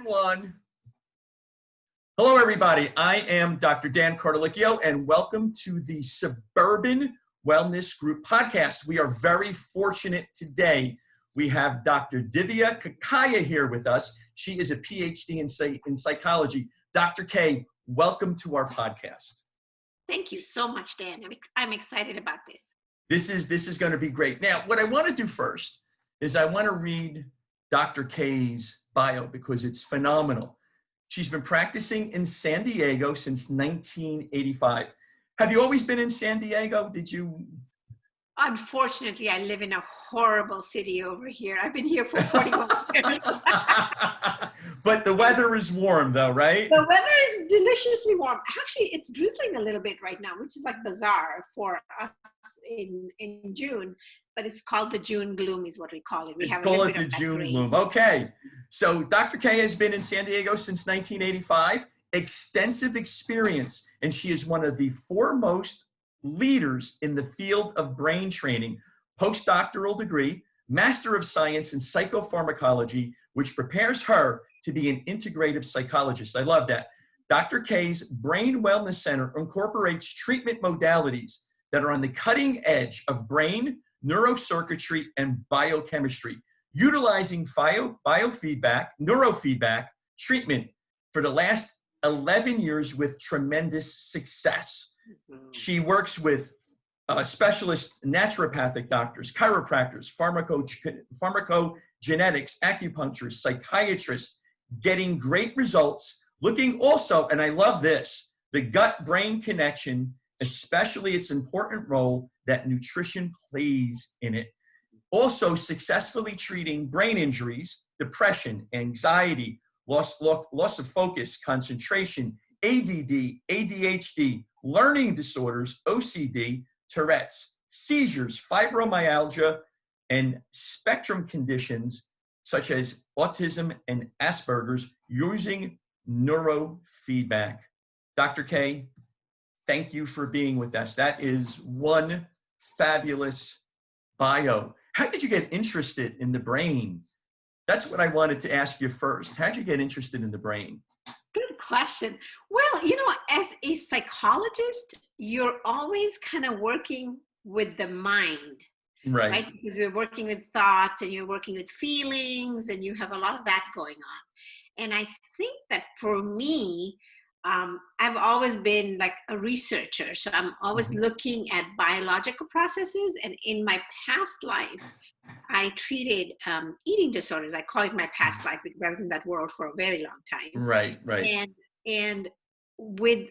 one. Hello, everybody. I am Dr. Dan Cartalicchio, and welcome to the Suburban Wellness Group podcast. We are very fortunate today. We have Dr. Divya Kakaiya here with us. She is a PhD in psychology. Dr. K, welcome to our podcast. Thank you so much, Dan. I'm excited about this. This is going to be great. Now, what I want to do first is I want to read Dr. K's bio because it's phenomenal. She's been practicing in San Diego since 1985. Have you always been in San Diego? Did you? Unfortunately, I live in a horrible city over here. I've been here for 41 years. But the weather is warm though, right? The weather is deliciously warm. Actually, it's drizzling a little bit right now, which is like bizarre for us in June. But it's called the June gloom is what we call it. We call it the June gloom. Okay. So Dr. K has been in San Diego since 1985. Extensive experience, and she is one of the foremost leaders in the field of brain training, post-doctoral degree, Master of Science in Psychopharmacology, which prepares her to be an integrative psychologist. I love that. Dr. K's Brain Wellness Center incorporates treatment modalities that are on the cutting edge of brain, neuro-circuitry, and biochemistry, utilizing biofeedback, neurofeedback treatment for the last 11 years with tremendous success. She works with specialist naturopathic doctors, chiropractors, pharmacogenetics, acupuncturists, psychiatrists, getting great results, looking also, and I love this, the gut-brain connection, especially its important role that nutrition plays in it. Also successfully treating brain injuries, depression, anxiety, loss of focus, concentration, ADD, ADHD, learning disorders, OCD, Tourette's, seizures, fibromyalgia, and spectrum conditions such as autism and Asperger's using neurofeedback. Dr. K, thank you for being with us. That is one fabulous bio. How did you get interested in the brain? That's what I wanted to ask you first. How did you get interested in the brain? Good question. Well, as a psychologist, you're always kind of working with the mind, right? Because we're working with thoughts and you're working with feelings and you have a lot of that going on. And I think that for me, I've always been like a researcher. So I'm always looking at biological processes. And in my past life, I treated eating disorders. I call it my past life because I was in that world for a very long time. Right. And with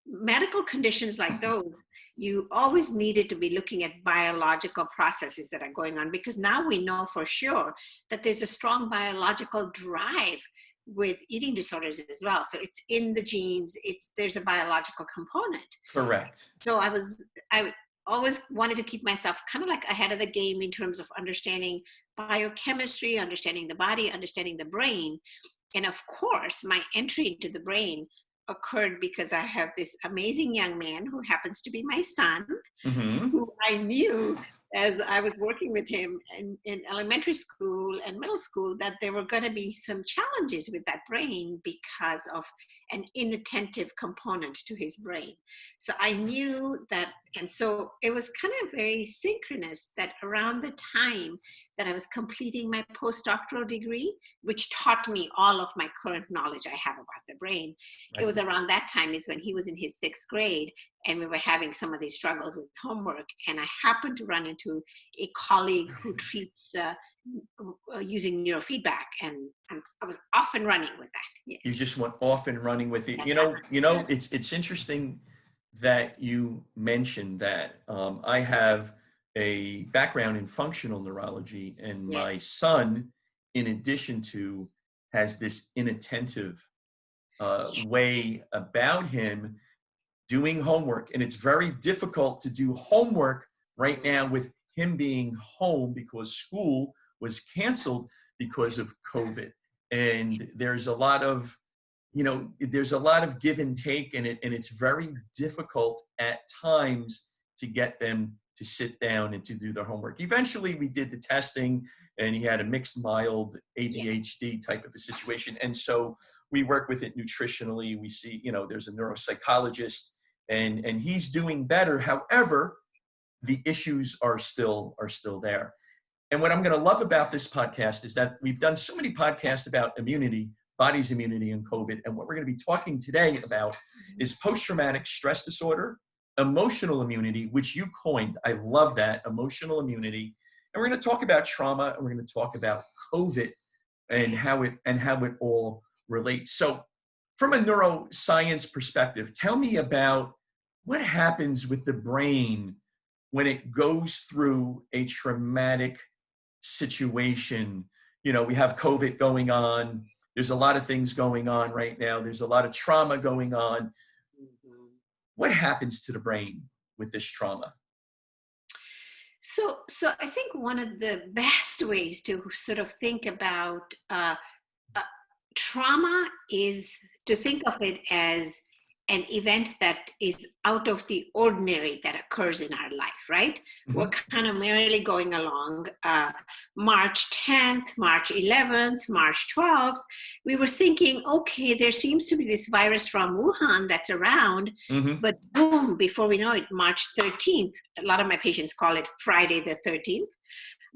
medical conditions like those, you always needed to be looking at biological processes that are going on, because now we know for sure that there's a strong biological drive with eating disorders as well. So it's in the genes, there's a biological component. Correct. So I always wanted to keep myself kind of like ahead of the game in terms of understanding biochemistry, understanding the body, understanding the brain. And of course, my entry into the brain occurred because I have this amazing young man who happens to be my son, who I knew as I was working with him in elementary school and middle school that there were going to be some challenges with that brain because of an inattentive component to his brain. So I knew that, and so it was kind of very synchronous that around the time that I was completing my postdoctoral degree, which taught me all of my current knowledge I have about the brain, it was around that time is when he was in his 6th grade and we were having some of these struggles with homework. And I happened to run into a colleague who treats using neurofeedback, and I was off and running with that. Yeah. You just went off and running with it. It's interesting that you mentioned that. I have a background in functional neurology, and my son, in addition to, has this inattentive way about him doing homework. And it's very difficult to do homework right now with him being home because school was canceled because of COVID. And there's a lot of, there's a lot of give and take in it. And it's very difficult at times to get them to sit down and to do their homework. Eventually we did the testing, and he had a mixed mild ADHD type of a situation. And so we work with it nutritionally. We see, there's a neuropsychologist, and he's doing better. However, the issues are still there. And what I'm going to love about this podcast is that we've done so many podcasts about immunity, body's immunity, and COVID. And what we're going to be talking today about is post-traumatic stress disorder, emotional immunity, which you coined. I love that, emotional immunity. And we're going to talk about trauma, and we're going to talk about COVID and how it all relates. So from a neuroscience perspective, tell me about what happens with the brain when it goes through a traumatic situation. We have COVID going on. There's a lot of things going on right now. There's a lot of trauma going on. What happens to the brain with this trauma? So I think one of the best ways to sort of think about trauma is to think of it as an event that is out of the ordinary that occurs in our life, right? Mm-hmm. We're kind of merrily going along. March 10th, March 11th, March 12th, we were thinking, okay, there seems to be this virus from Wuhan that's around, mm-hmm. but boom, before we know it, March 13th, a lot of my patients call it Friday the 13th.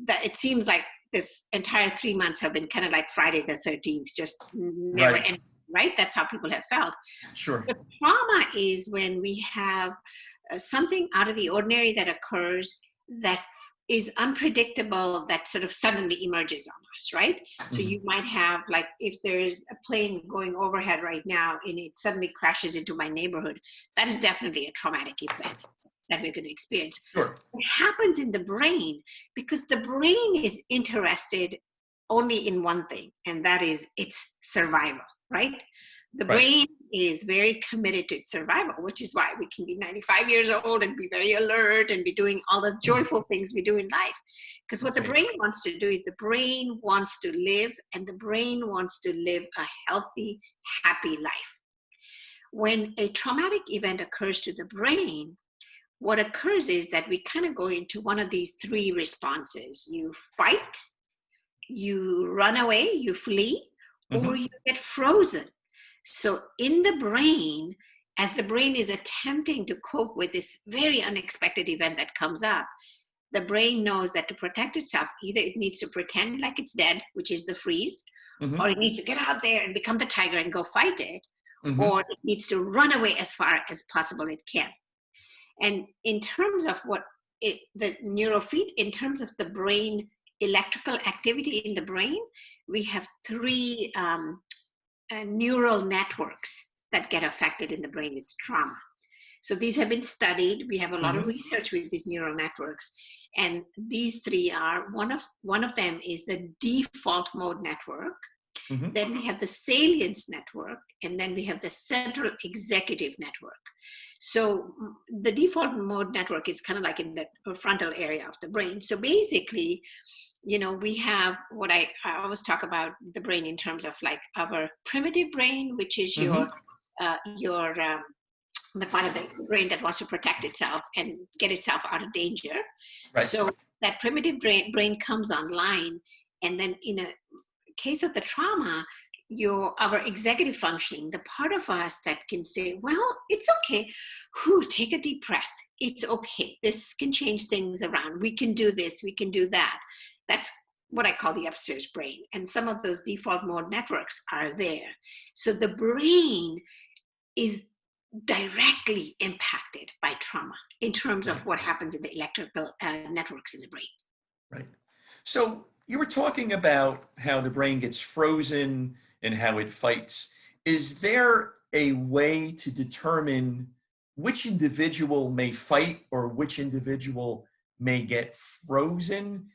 That it seems like this entire 3 months have been kind of like Friday the 13th, just never ending. Right? That's how people have felt. Sure. The trauma is when we have something out of the ordinary that occurs that is unpredictable, that sort of suddenly emerges on us, right? Mm-hmm. So you might have, like, if there's a plane going overhead right now and it suddenly crashes into my neighborhood, that is definitely a traumatic event that we're going to experience. Sure. It happens in the brain because the brain is interested only in one thing, and that is its survival. Right? The brain is very committed to its survival, which is why we can be 95 years old and be very alert and be doing all the joyful things we do in life. Because what the brain wants to do is the brain wants to live, and the brain wants to live a healthy, happy life. When a traumatic event occurs to the brain, what occurs is that we kind of go into one of these three responses. You fight, you run away, you flee, or you get frozen. So in the brain, as the brain is attempting to cope with this very unexpected event that comes up, the brain knows that to protect itself, either it needs to pretend like it's dead, which is the freeze, or it needs to get out there and become the tiger and go fight it, or it needs to run away as far as possible it can. And in terms of in terms of the brain, electrical activity in the brain, we have three neural networks that get affected in the brain with trauma. So these have been studied. We have a lot of research with these neural networks. And these three are, one of them is the default mode network. Then we have the salience network, and then we have the central executive network. So the default mode network is kind of like in the frontal area of the brain. So basically, we have what I always talk about the brain in terms of like our primitive brain, which is the part of the brain that wants to protect itself and get itself out of danger. Right. So that primitive brain comes online, and then in a case of the trauma, our executive functioning, the part of us that can say, well, it's okay. Take a deep breath. It's okay. This can change things around. We can do this. We can do that. That's what I call the upstairs brain. And some of those default mode networks are there. So the brain is directly impacted by trauma in terms of what happens in the electrical networks in the brain. Right. So you were talking about how the brain gets frozen and how it fights. Is there a way to determine which individual may fight or which individual may get frozen?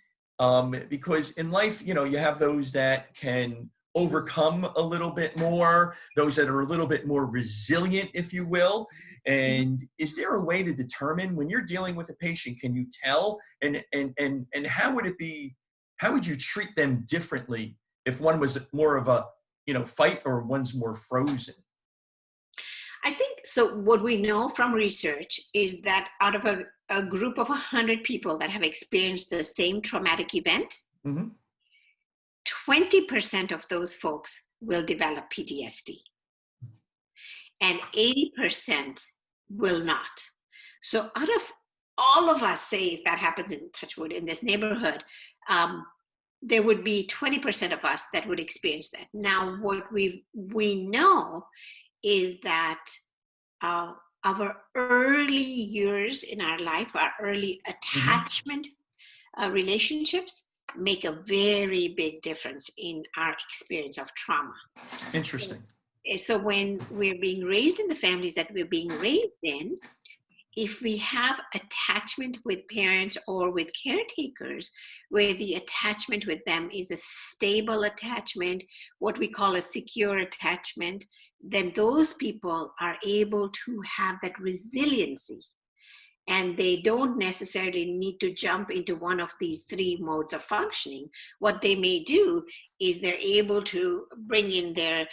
Because in life, you have those that can overcome a little bit more, those that are a little bit more resilient, if you will. And is there a way to determine when you're dealing with a patient, can you tell? And how would it be, how would you treat them differently if one was more of a, fight or one's more frozen? I think so. What we know from research is that out of a group of 100 people that have experienced the same traumatic event, 20% of those folks will develop PTSD and 80% will not. So out of all of us, say if that happens in Touchwood in this neighborhood, there would be 20% of us that would experience that. Now, what we know is that our early years in our life, our early attachment relationships make a very big difference in our experience of trauma. Interesting. So when we're being raised in the families that we're being raised in, if we have attachment with parents or with caretakers, where the attachment with them is a stable attachment, what we call a secure attachment, then those people are able to have that resiliency. And they don't necessarily need to jump into one of these three modes of functioning. What they may do is they're able to bring in their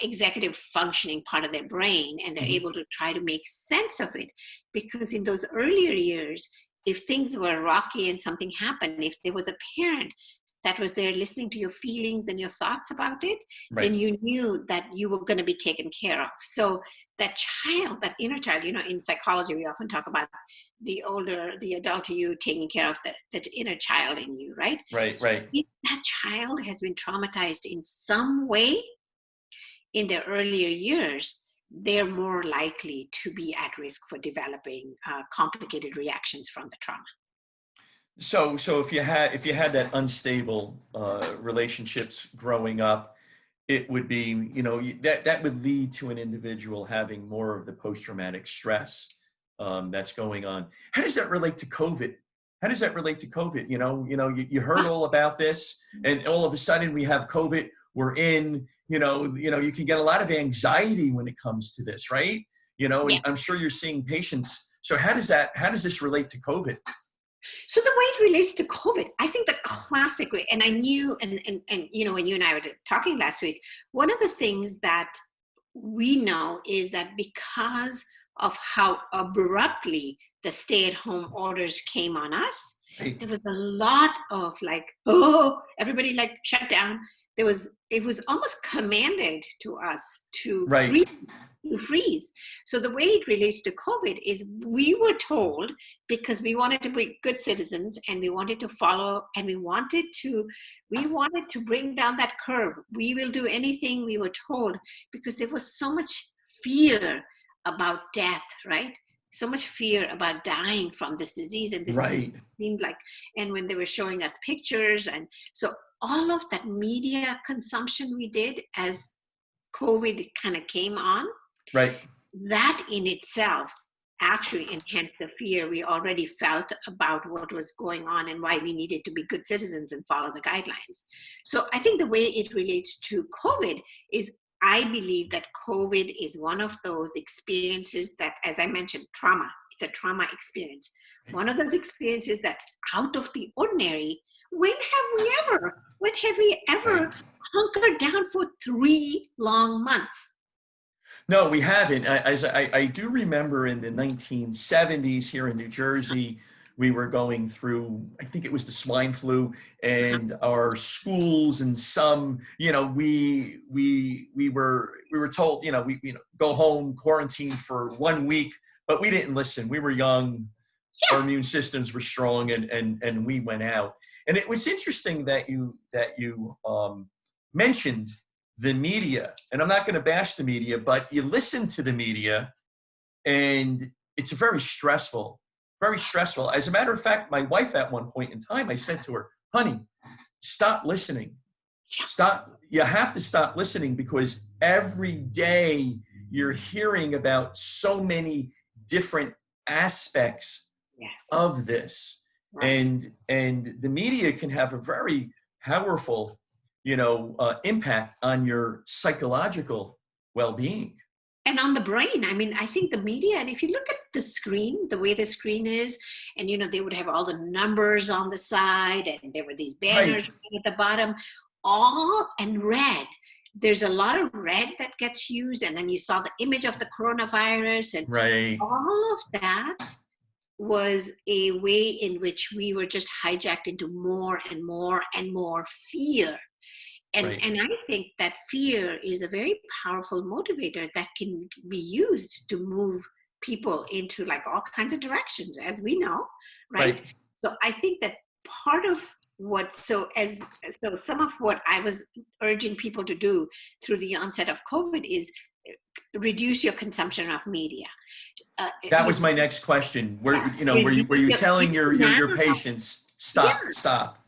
executive functioning part of their brain, and they're able to try to make sense of it. Because in those earlier years, if things were rocky and something happened, if there was a parent that was there listening to your feelings and your thoughts about it, then you knew that you were going to be taken care of. So that child, that inner child, in psychology, we often talk about the adult you taking care of that inner child in you, right? Right. If that child has been traumatized in some way in their earlier years, they're more likely to be at risk for developing complicated reactions from the trauma. So if you had that unstable relationships growing up, it would be, that would lead to an individual having more of the post-traumatic stress that's going on. How does that relate to COVID? You heard all about this, and all of a sudden we have COVID. We're in, you can get a lot of anxiety when it comes to this, right? And I'm sure you're seeing patients. So how does this relate to COVID? So the way it relates to COVID, I think the classic way, and I knew, and when you and I were talking last week, one of the things that we know is that because of how abruptly the stay-at-home orders came on us, there was a lot of everybody shut down. It was almost commanded to us to freeze. So the way it relates to COVID is we were told, because we wanted to be good citizens and we wanted to follow and we wanted to bring down that curve. We will do anything we were told, because there was so much fear about death, right? So much fear about dying from this disease, and this disease seemed like, and when they were showing us pictures, and so all of that media consumption we did as COVID kind of came on, that in itself actually enhanced the fear we already felt about what was going on and why we needed to be good citizens and follow the guidelines. So I think the way it relates to COVID is, I believe that COVID is one of those experiences that, as I mentioned, trauma. It's a trauma experience. One of those experiences that's out of the ordinary. When have we ever hunkered down for 3 long months? No, we haven't. I do remember in the 1970s here in New Jersey, we were going through, I think it was the swine flu, and our schools and some, we were told, we go home, quarantine for 1 week, but we didn't listen. We were young, our immune systems were strong, and we went out. And it was interesting that you mentioned the media, and I'm not going to bash the media, but you listen to the media, and it's very stressful. As a matter of fact, my wife at one point in time, I said to her, honey, stop listening. You have to stop listening, because every day you're hearing about so many different aspects of this. And the media can have a very powerful, impact on your psychological well-being. And on the brain. I mean, I think the media, and if you look at the screen, the way the screen is, and they would have all the numbers on the side, and there were these banners at the bottom, all in red. There's a lot of red that gets used, and then you saw the image of the coronavirus, and all of that was a way in which we were just hijacked into more and more and more fear. And, Right. and I think that fear is a very powerful motivator that can be used to move people into like all kinds of directions, as we know, right? Right. So I think that part of so some of what I was urging people to do through the onset of COVID is reduce your consumption of media. That was my next question. Were you telling your patients stop?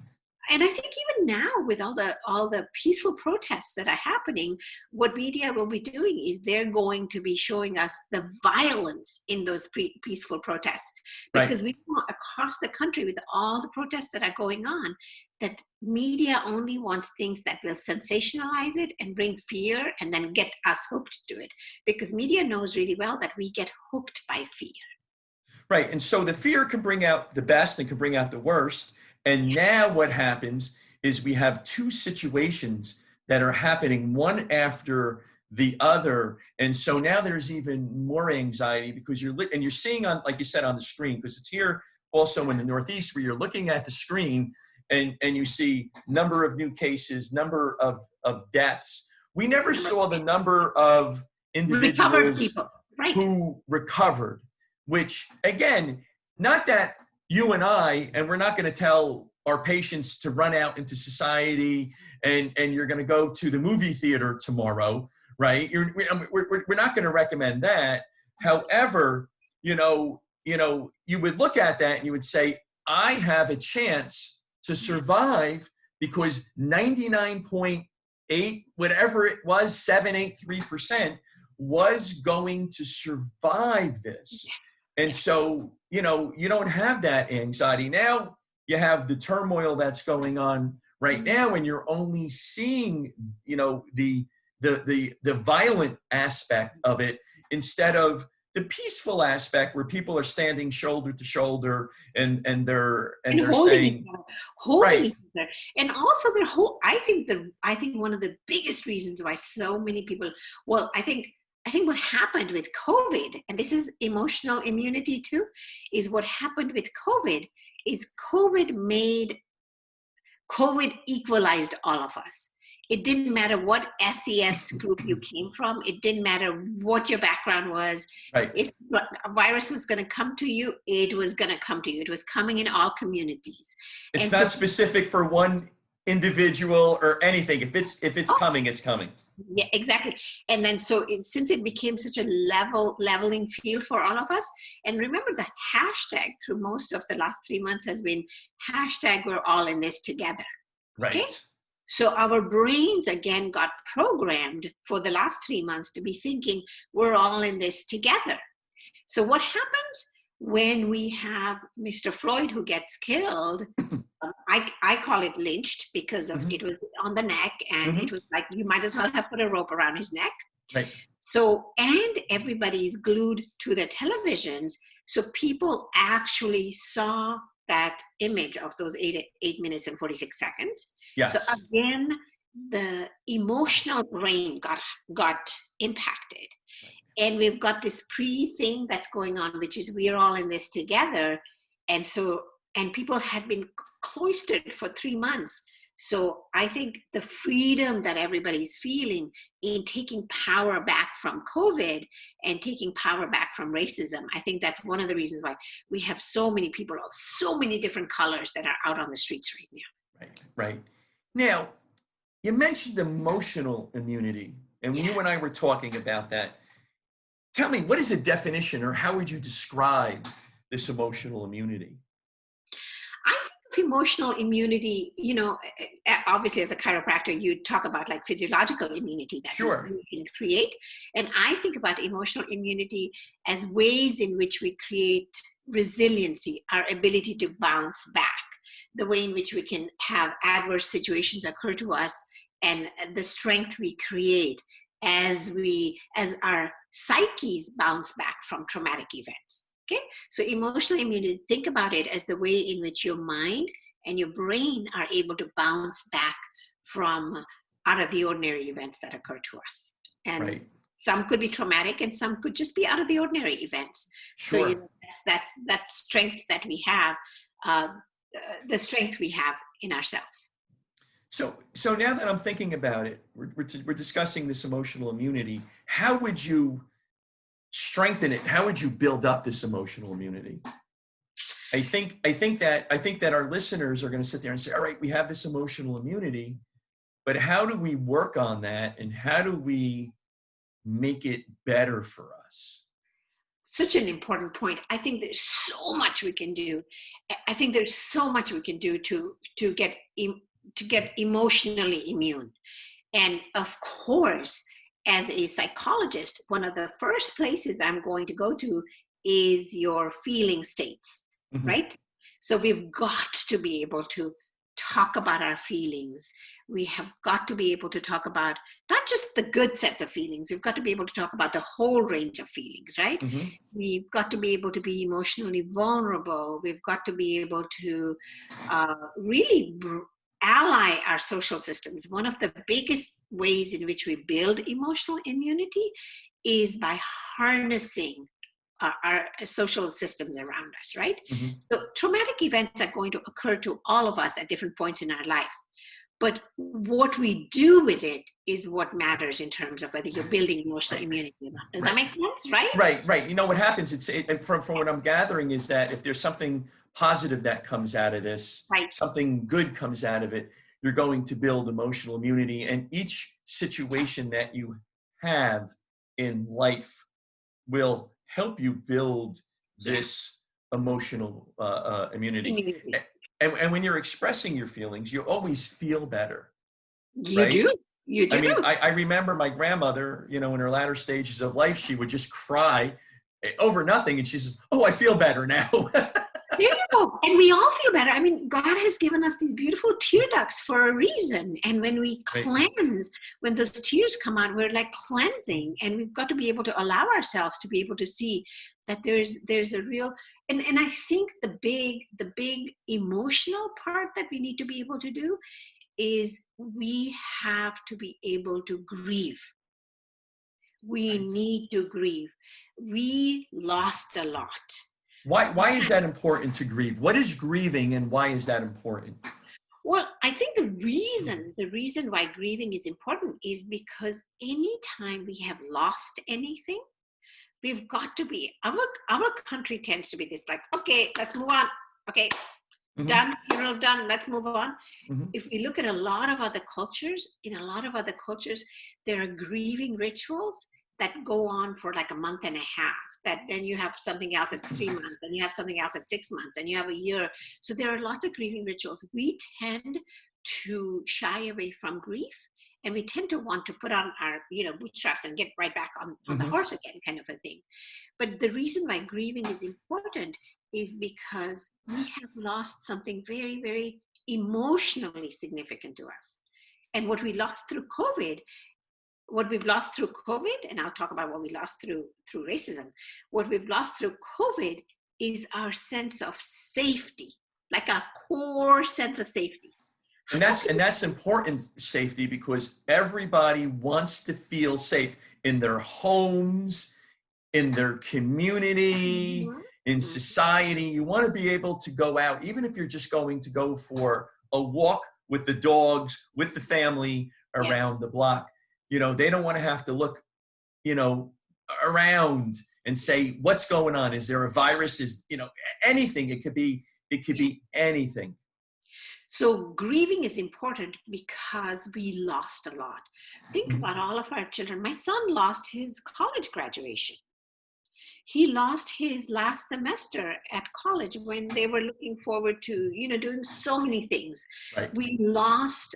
And I think even now, with all the peaceful protests that are happening, what media will be doing is they're going to be showing us the violence in those peaceful protests. Because we know across the country, with all the protests that are going on, that media only wants things that will sensationalize it and bring fear and then get us hooked to it. Because media knows really well that we get hooked by fear. Right. And so the fear can bring out the best and can bring out the worst. And now what happens is we have two situations that are happening one after the other. And so now there's even more anxiety because you're seeing on, like you said, on the screen, because it's here also in the Northeast where you're looking at the screen and you see number of new cases, number of deaths. We never saw the number of individuals who recovered, which again, not that you and we're not going to tell our patients to run out into society and you're going to go to the movie theater tomorrow, right? We're not going to recommend that. However, you would look at that and you would say, I have a chance to survive because 99.8, whatever it was, 783% was going to survive this. And so, you don't have that anxiety. Now you have the turmoil that's going on right now, and you're only seeing, the violent aspect of it instead of the peaceful aspect where people are standing shoulder to shoulder and they're saying, holding each other. And also I think one of the biggest reasons why so many people, I think what happened with COVID, and this is emotional immunity too, is what happened with COVID is COVID equalized all of us. It didn't matter what SES group you came from. It didn't matter what your background was. Right. If a virus was going to come to you, it was going to come to you. It was coming in all communities. It's not specific for one individual or anything. If it's coming, it's coming. Yeah, exactly. And then since it became such a leveling field for all of us, and remember the hashtag through most of the last 3 months has been hashtag we're all in this together. Right. Okay? So our brains again got programmed for the last 3 months to be thinking we're all in this together. So what happens when we have Mr. Floyd who gets killed? I call it lynched because of it was on the neck, and it was like you might as well have put a rope around his neck. Right. So, and everybody's glued to their televisions. So people actually saw that image of those 8 minutes and 46 seconds. Yes. So again, the emotional brain got impacted. And we've got this thing that's going on, which is we're all in this together. And people had been cloistered for 3 months. So I think the freedom that everybody's feeling in taking power back from COVID and taking power back from racism, I think that's one of the reasons why we have so many people of so many different colors that are out on the streets right now. Right. Now, you mentioned emotional immunity, and you and I were talking about that. Tell me, what is the definition, or how would you describe this emotional immunity? Emotional immunity, obviously as a chiropractor, you talk about like physiological immunity that you can create. And I think about emotional immunity as ways in which we create resiliency, our ability to bounce back, the way in which we can have adverse situations occur to us, and the strength we create as our psyches bounce back from traumatic events. Okay, so emotional immunity, think about it as the way in which your mind and your brain are able to bounce back from out of the ordinary events that occur to us. And Some could be traumatic, and some could just be out of the ordinary events. Sure. So that's that strength that we have, the strength we have in ourselves. So now that I'm thinking about it, we're discussing this emotional immunity. How would you strengthen it? How would you build up this emotional immunity? I think that our listeners are going to sit there and say, all right, we have this emotional immunity, but how do we work on that, and how do we make it better for us? Such an important point. I think there's so much we can do. I think there's so much we can do to get emotionally immune. And of course, as a psychologist, one of the first places I'm going to go to is your feeling states, right? So we've got to be able to talk about our feelings. We have got to be able to talk about not just the good sets of feelings. We've got to be able to talk about the whole range of feelings, right? We've got to be able to be emotionally vulnerable. We've got to be able to really ally our social systems. One of the biggest ways in which we build emotional immunity is by harnessing our social systems around us, right? So traumatic events are going to occur to all of us at different points in our life. But what we do with it is what matters in terms of whether you're building emotional immunity or not. Does that make sense, right? Right. You know what happens, from what I'm gathering is that if there's something positive that comes out of this, something good comes out of it, you're going to build emotional immunity. And each situation that you have in life will help you build this emotional immunity. And when you're expressing your feelings, you always feel better. You do. I mean, I remember my grandmother, in her latter stages of life, she would just cry over nothing. And she says, oh, I feel better now. And we all feel better. I mean, God has given us these beautiful tear ducts for a reason. And when we cleanse, when those tears come out, we're like cleansing. And we've got to be able to allow ourselves to be able to see that there's a real, and I think the big emotional part that we need to be able to do is we have to be able to grieve. We need to grieve. We lost a lot. Why is that important to grieve? What is grieving, and why is that important? Well, I think the reason why grieving is important is because anytime we have lost anything, we've got to be, our country tends to be this like, okay, let's move on. Okay, done, funeral's done, let's move on. If we look at a lot of other cultures, there are grieving rituals that go on for like a month and a half, that then you have something else at 3 months, and you have something else at 6 months, and you have a year. So there are lots of grieving rituals. We tend to shy away from grief, and we tend to want to put on our bootstraps and get right back on the horse again, kind of a thing. But the reason why grieving is important is because we have lost something very, very emotionally significant to us. And what we lost through COVID, and I'll talk about what we lost through racism, what we've lost through COVID is our sense of safety, like our core sense of safety. And that's important, safety, because everybody wants to feel safe in their homes, in their community, in society. You want to be able to go out, even if you're just going to go for a walk with the dogs, with the family around the block. They don't want to have to look, around and say, what's going on? Is there a virus? Is, anything. It could be anything. So grieving is important because we lost a lot. Think about all of our children. My son lost his college graduation. He lost his last semester at college when they were looking forward to, doing so many things. Right. We lost,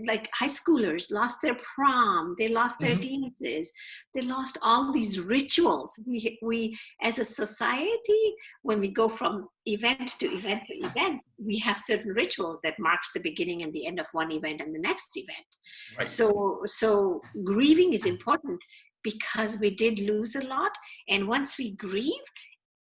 like high schoolers lost their prom, they lost their dances, they lost all these rituals. We as a society, when we go from event to event to event, we have certain rituals that marks the beginning and the end of one event and the next event. Right. So grieving is important, because we did lose a lot. And once we grieve,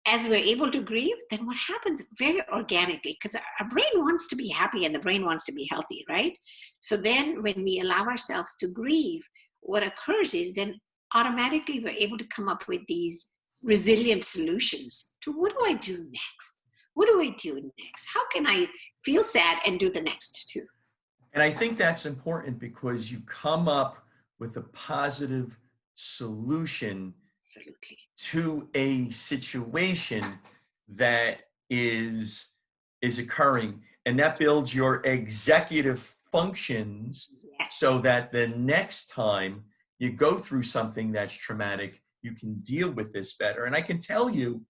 as we're able to grieve, then what happens very organically, because our brain wants to be happy and the brain wants to be healthy, right? So then when we allow ourselves to grieve, what occurs is then automatically we're able to come up with these resilient solutions to what do I do next? What do I do next? How can I feel sad and do the next too? And I think that's important because you come up with a positive solution Absolutely. to a situation that is occurring, and that builds your executive functions Yes. so that the next time you go through something that's traumatic, you can deal with this better. And I can tell you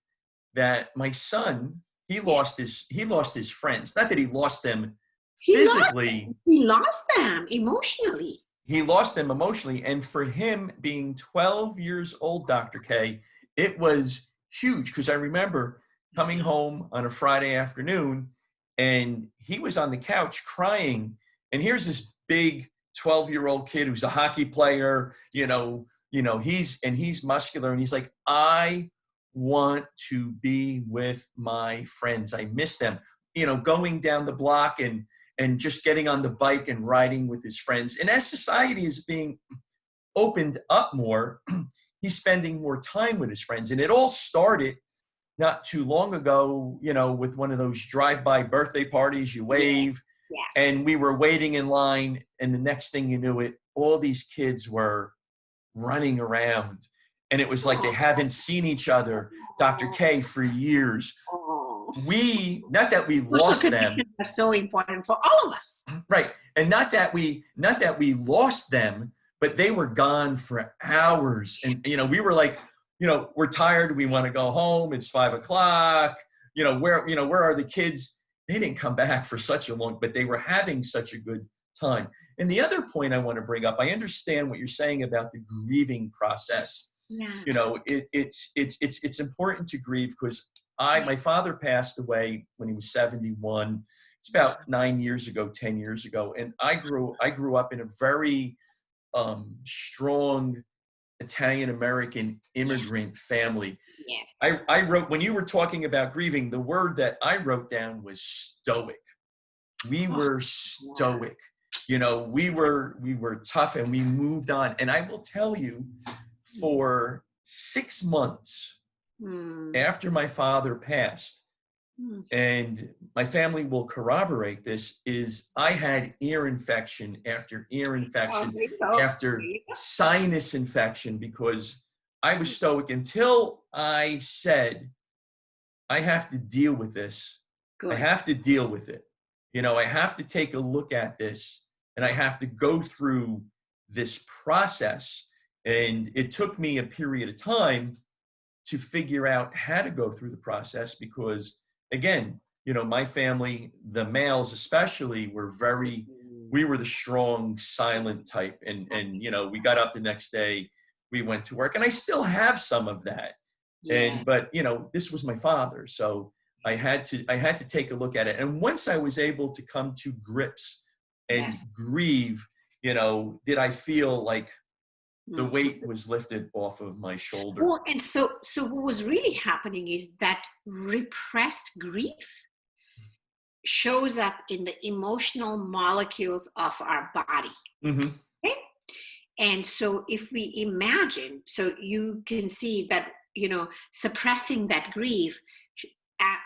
that my son, he lost his friends. Not that he lost them physically. He lost them emotionally. He lost them emotionally. And for him being 12 years old, Dr. K, it was huge, because I remember coming home on a Friday afternoon and he was on the couch crying. And here's this big 12-year-old kid who's a hockey player, he's muscular, and he's like, I want to be with my friends. I miss them, going down the block and just getting on the bike and riding with his friends. And as society is being opened up more, he's spending more time with his friends. And it all started not too long ago, with one of those drive-by birthday parties, you wave. Yes. And we were waiting in line, and the next thing you knew it, all these kids were running around. And it was like they haven't seen each other, Dr. K, for years. Not that we lost them. That's so important for all of us. Right. And not that we lost them, but they were gone for hours. And, we were like, we're tired. We want to go home. It's 5:00. Where are the kids? They didn't come back for such a long, but they were having such a good time. And the other point I want to bring up, I understand what you're saying about the grieving process. Yeah. It's important to grieve, because my father passed away when he was 71. It's about 10 years ago. And I grew up in a very strong Italian-American immigrant family. Yes. I wrote, when you were talking about grieving, the word that I wrote down was stoic. We were stoic. We were tough, and we moved on. And I will tell you, for 6 months after my father passed, and my family will corroborate this, is I had ear infection after ear infection after sinus infection, because I was stoic until I said, I have to deal with this. Good. I have to deal with it. I have to take a look at this, and I have to go through this process. And it took me a period of time to figure out how to go through the process, because again, my family, the males especially, we were the strong, silent type. And we got up the next day, we went to work, and I still have some of that. Yeah. But this was my father. So I had to take a look at it. And once I was able to come to grips and grieve, did I feel like the weight was lifted off of my shoulder. Well, and so what was really happening is that repressed grief shows up in the emotional molecules of our body. Mm-hmm. Okay? And so if we imagine, so you can see that, suppressing that grief,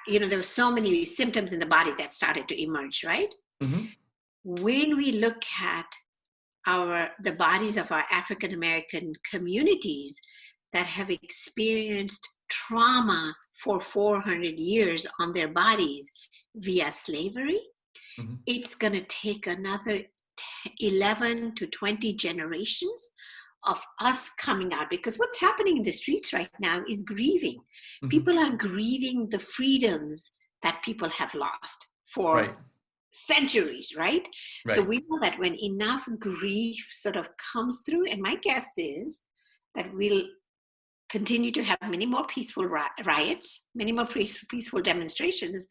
there were so many symptoms in the body that started to emerge, right? Mm-hmm. When we look at the bodies of our African American communities that have experienced trauma for 400 years on their bodies via slavery, it's going to take another 11 to 20 generations of us coming out, because what's happening in the streets right now is grieving. People are grieving the freedoms that people have lost for centuries, right? So we know that when enough grief sort of comes through, and my guess is that we'll continue to have many more peaceful riots, many more peaceful demonstrations,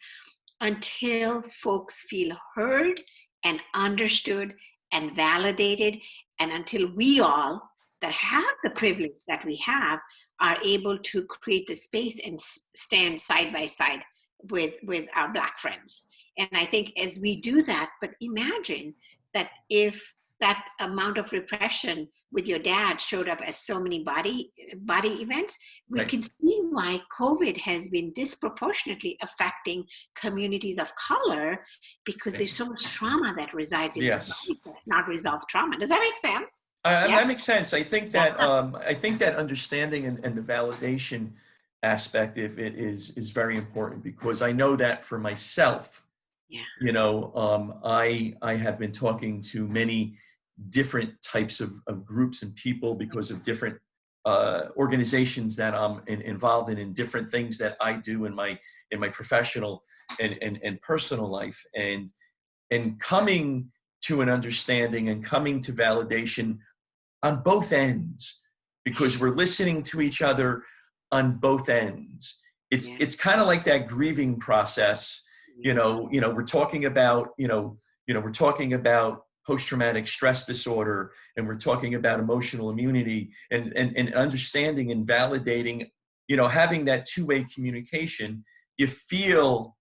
until folks feel heard and understood and validated, and until we all that have the privilege that we have are able to create the space and stand side by side with our Black friends. And I think as we do that, but imagine that if that amount of repression with your dad showed up as so many body events, we can see why COVID has been disproportionately affecting communities of color, because there's so much trauma that resides in the body that's not resolved trauma. Does that make sense? That makes sense. I think that understanding and the validation aspect of it is very important, because I know that for myself, you know, I have been talking to many different types of groups and people because of different organizations that I'm involved in different things that I do in my professional and personal life, and coming to an understanding and coming to validation on both ends, because we're listening to each other on both ends. It's kind of like that grieving process. You know, we're talking about, we're talking about post-traumatic stress disorder, and we're talking about emotional immunity, and understanding and validating, having that two-way communication. You feel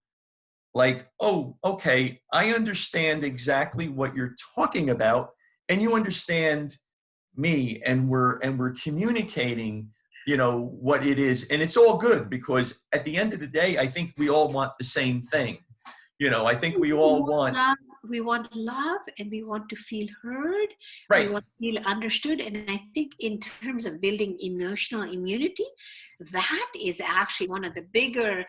like, oh, okay, I understand exactly what you're talking about, and you understand me, and we're communicating, what it is, and it's all good, because at the end of the day, I think we all want the same thing. I think we all want love. We want love, and we want to feel heard. Right. We want to feel understood. And I think in terms of building emotional immunity, that is actually one of the bigger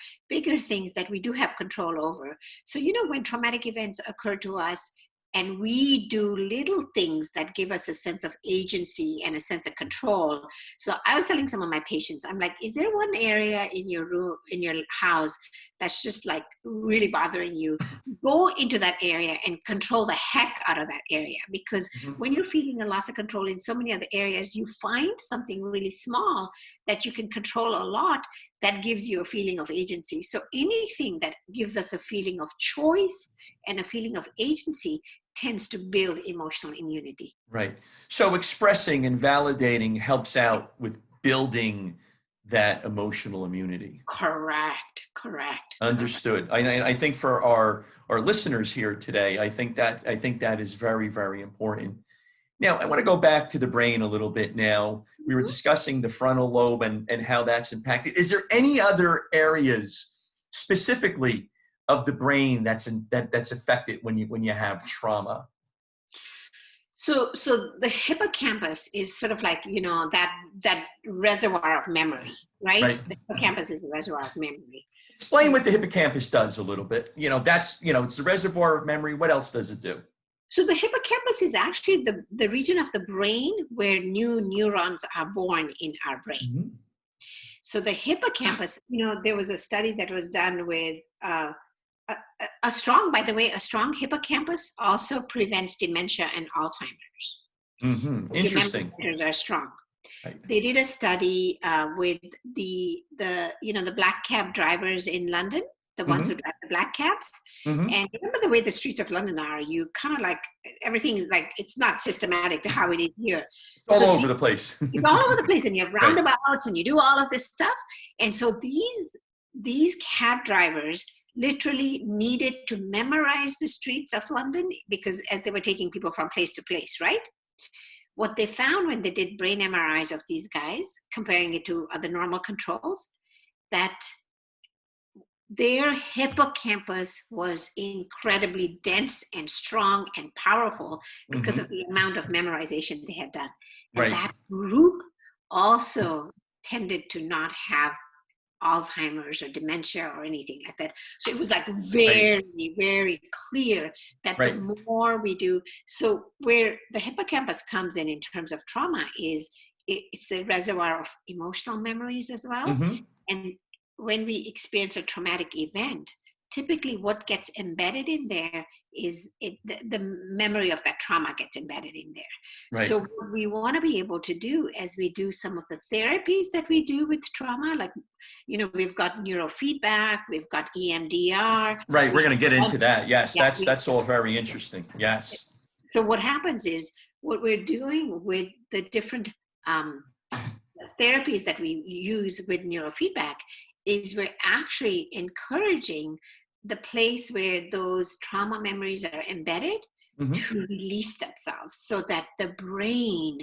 things that we do have control over. So, when traumatic events occur to us, and we do little things that give us a sense of agency and a sense of control. So I was telling some of my patients, I'm like, is there one area in your room, in your house, that's just like really bothering you? Go into that area and control the heck out of that area. Because when you're feeling a loss of control in so many other areas, you find something really small that you can control a lot that gives you a feeling of agency. So anything that gives us a feeling of choice and a feeling of agency tends to build emotional immunity. Right. So expressing and validating helps out with building that emotional immunity. Correct. Understood. I think for our listeners here today, I think that is very, very important. Now, I want to go back to the brain a little bit now. We were discussing the frontal lobe and how that's impacted. Is there any other areas specifically of the brain that's affected when you have trauma? So the hippocampus is sort of like, that reservoir of memory, right? The hippocampus is the reservoir of memory. Explain what the hippocampus does a little bit. It's the reservoir of memory. What else does it do? So the hippocampus is actually the region of the brain where new neurons are born in our brain. So the hippocampus, there was a study that was done with a strong hippocampus also prevents dementia and Alzheimer's. Interesting. Centers are strong. Right. They did a study with the black cab drivers in London, the ones who drive the black cabs. And remember the way the streets of London are, you kind of like, everything is like, it's not systematic to how it is here. It's all over the place. It's all over the place, and you have roundabouts and you do all of this stuff. And so these cab drivers literally needed to memorize the streets of London, because as they were taking people from place to place, right? What they found when they did brain MRIs of these guys, comparing it to other normal controls, that their hippocampus was incredibly dense and strong and powerful because of the amount of memorization they had done. And that group also tended to not have Alzheimer's or dementia or anything like that. So it was like very, very clear that the more we do, so where the hippocampus comes in terms of trauma is it's the reservoir of emotional memories as well. And when we experience a traumatic event, typically what gets embedded in there is the memory of that trauma gets embedded in there. So what we want to be able to do as we do some of the therapies that we do with trauma, like, we've got neurofeedback, we've got EMDR. Right, we're going to get into that. Yes, that's all very interesting. Yes. So what happens is, what we're doing with the different therapies that we use with neurofeedback is we're actually encouraging the place where those trauma memories are embedded Mm-hmm. to release themselves so that the brain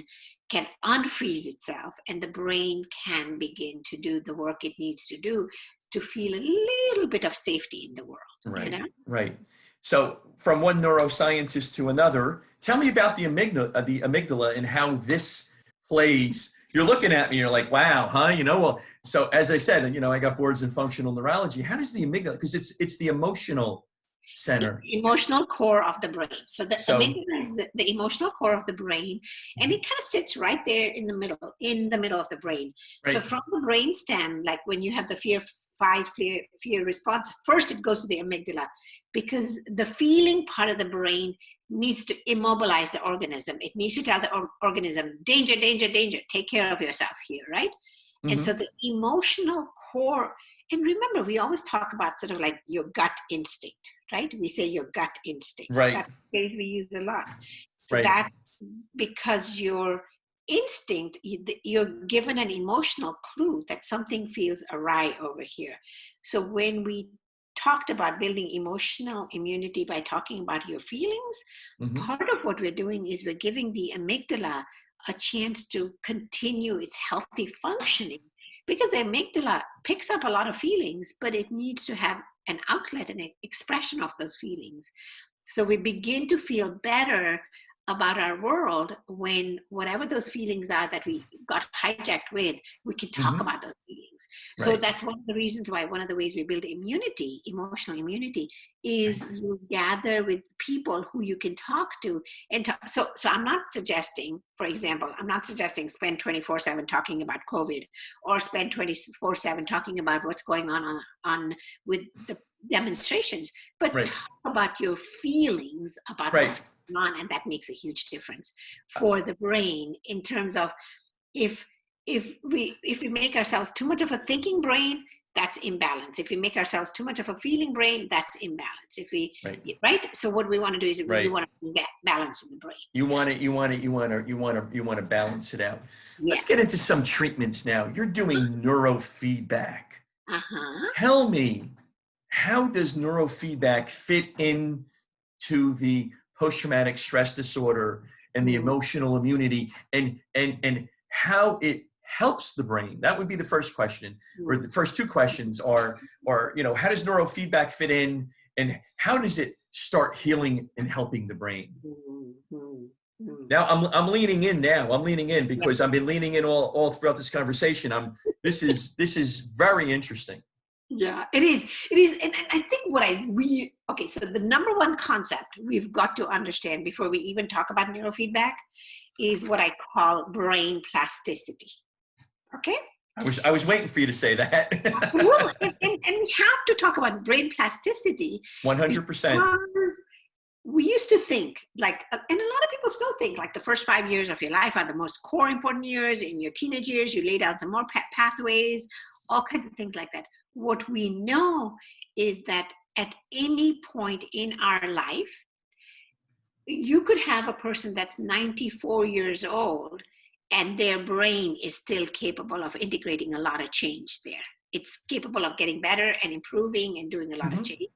can unfreeze itself and the brain can begin to do the work it needs to do to feel a little bit of safety in the world. Right, You know? right. So from one neuroscientist to another, tell me about the amygdala and how this plays. You're looking at me, you're like, wow, huh? Well, so as I said, I got boards in functional neurology. How does the amygdala, because it's the emotional center. The emotional core of the brain. So the So, amygdala is the emotional core of the brain, and it kind of sits right there in the middle of the brain. So right. from the brain stem, like when you have the fear response, first it goes to the amygdala because the feeling part of the brain needs to immobilize the organism. It needs to tell the organism, danger, danger, danger, take care of yourself here, right? Mm-hmm. And so the emotional core, and remember, we always talk about sort of like your gut instinct, right? We say your gut instinct. Right. That's the phrase we use a lot. So right. that because your instinct, you're given an emotional clue that something feels awry over here. So when we talked about building emotional immunity by talking about your feelings, Mm-hmm. part of what we're doing is we're giving the amygdala a chance to continue its healthy functioning, because the amygdala picks up a lot of feelings, but it needs to have an outlet and an expression of those feelings. So we begin to feel better about our world when whatever those feelings are that we got hijacked with, we can talk Mm-hmm. about those feelings. So Right. that's one of the reasons why one of the ways we build immunity, emotional immunity, is you gather with people who you can talk to and talk. So I'm not suggesting, for example, spend 24/7 talking about COVID, or spend 24/7 talking about what's going on with the demonstrations, but Right. talk about your feelings about Right. what's going on, and that makes a huge difference for the brain in terms of if we make ourselves too much of a thinking brain, that's imbalance. If we make ourselves too much of a feeling brain, that's imbalance. If we right. So what we want to do is Right. we want to balance in the brain. You want to balance it out. Yeah. Let's get into some treatments now. You're doing neurofeedback. Uh-huh. Tell me, how does neurofeedback fit in to the post-traumatic stress disorder and the emotional immunity, and how it helps the brain? That would be the first question, or the first two questions are, how does neurofeedback fit in, and how does it start healing and helping the brain? Now I'm leaning in now. I'm leaning in because I've been leaning in all throughout this conversation. This is very interesting. Yeah, it is. And I think so the number one concept we've got to understand before we even talk about neurofeedback is what I call brain plasticity. Okay? I was waiting for you to say that. Well, and we have to talk about brain plasticity. 100%. Because we used to think and a lot of people still think the first 5 years of your life are the most core important years. In your teenage years, you lay down some more pathways, all kinds of things like that. What we know is that at any point in our life, you could have a person that's 94 years old and their brain is still capable of integrating a lot of change there. It's capable of getting better and improving and doing a lot of change.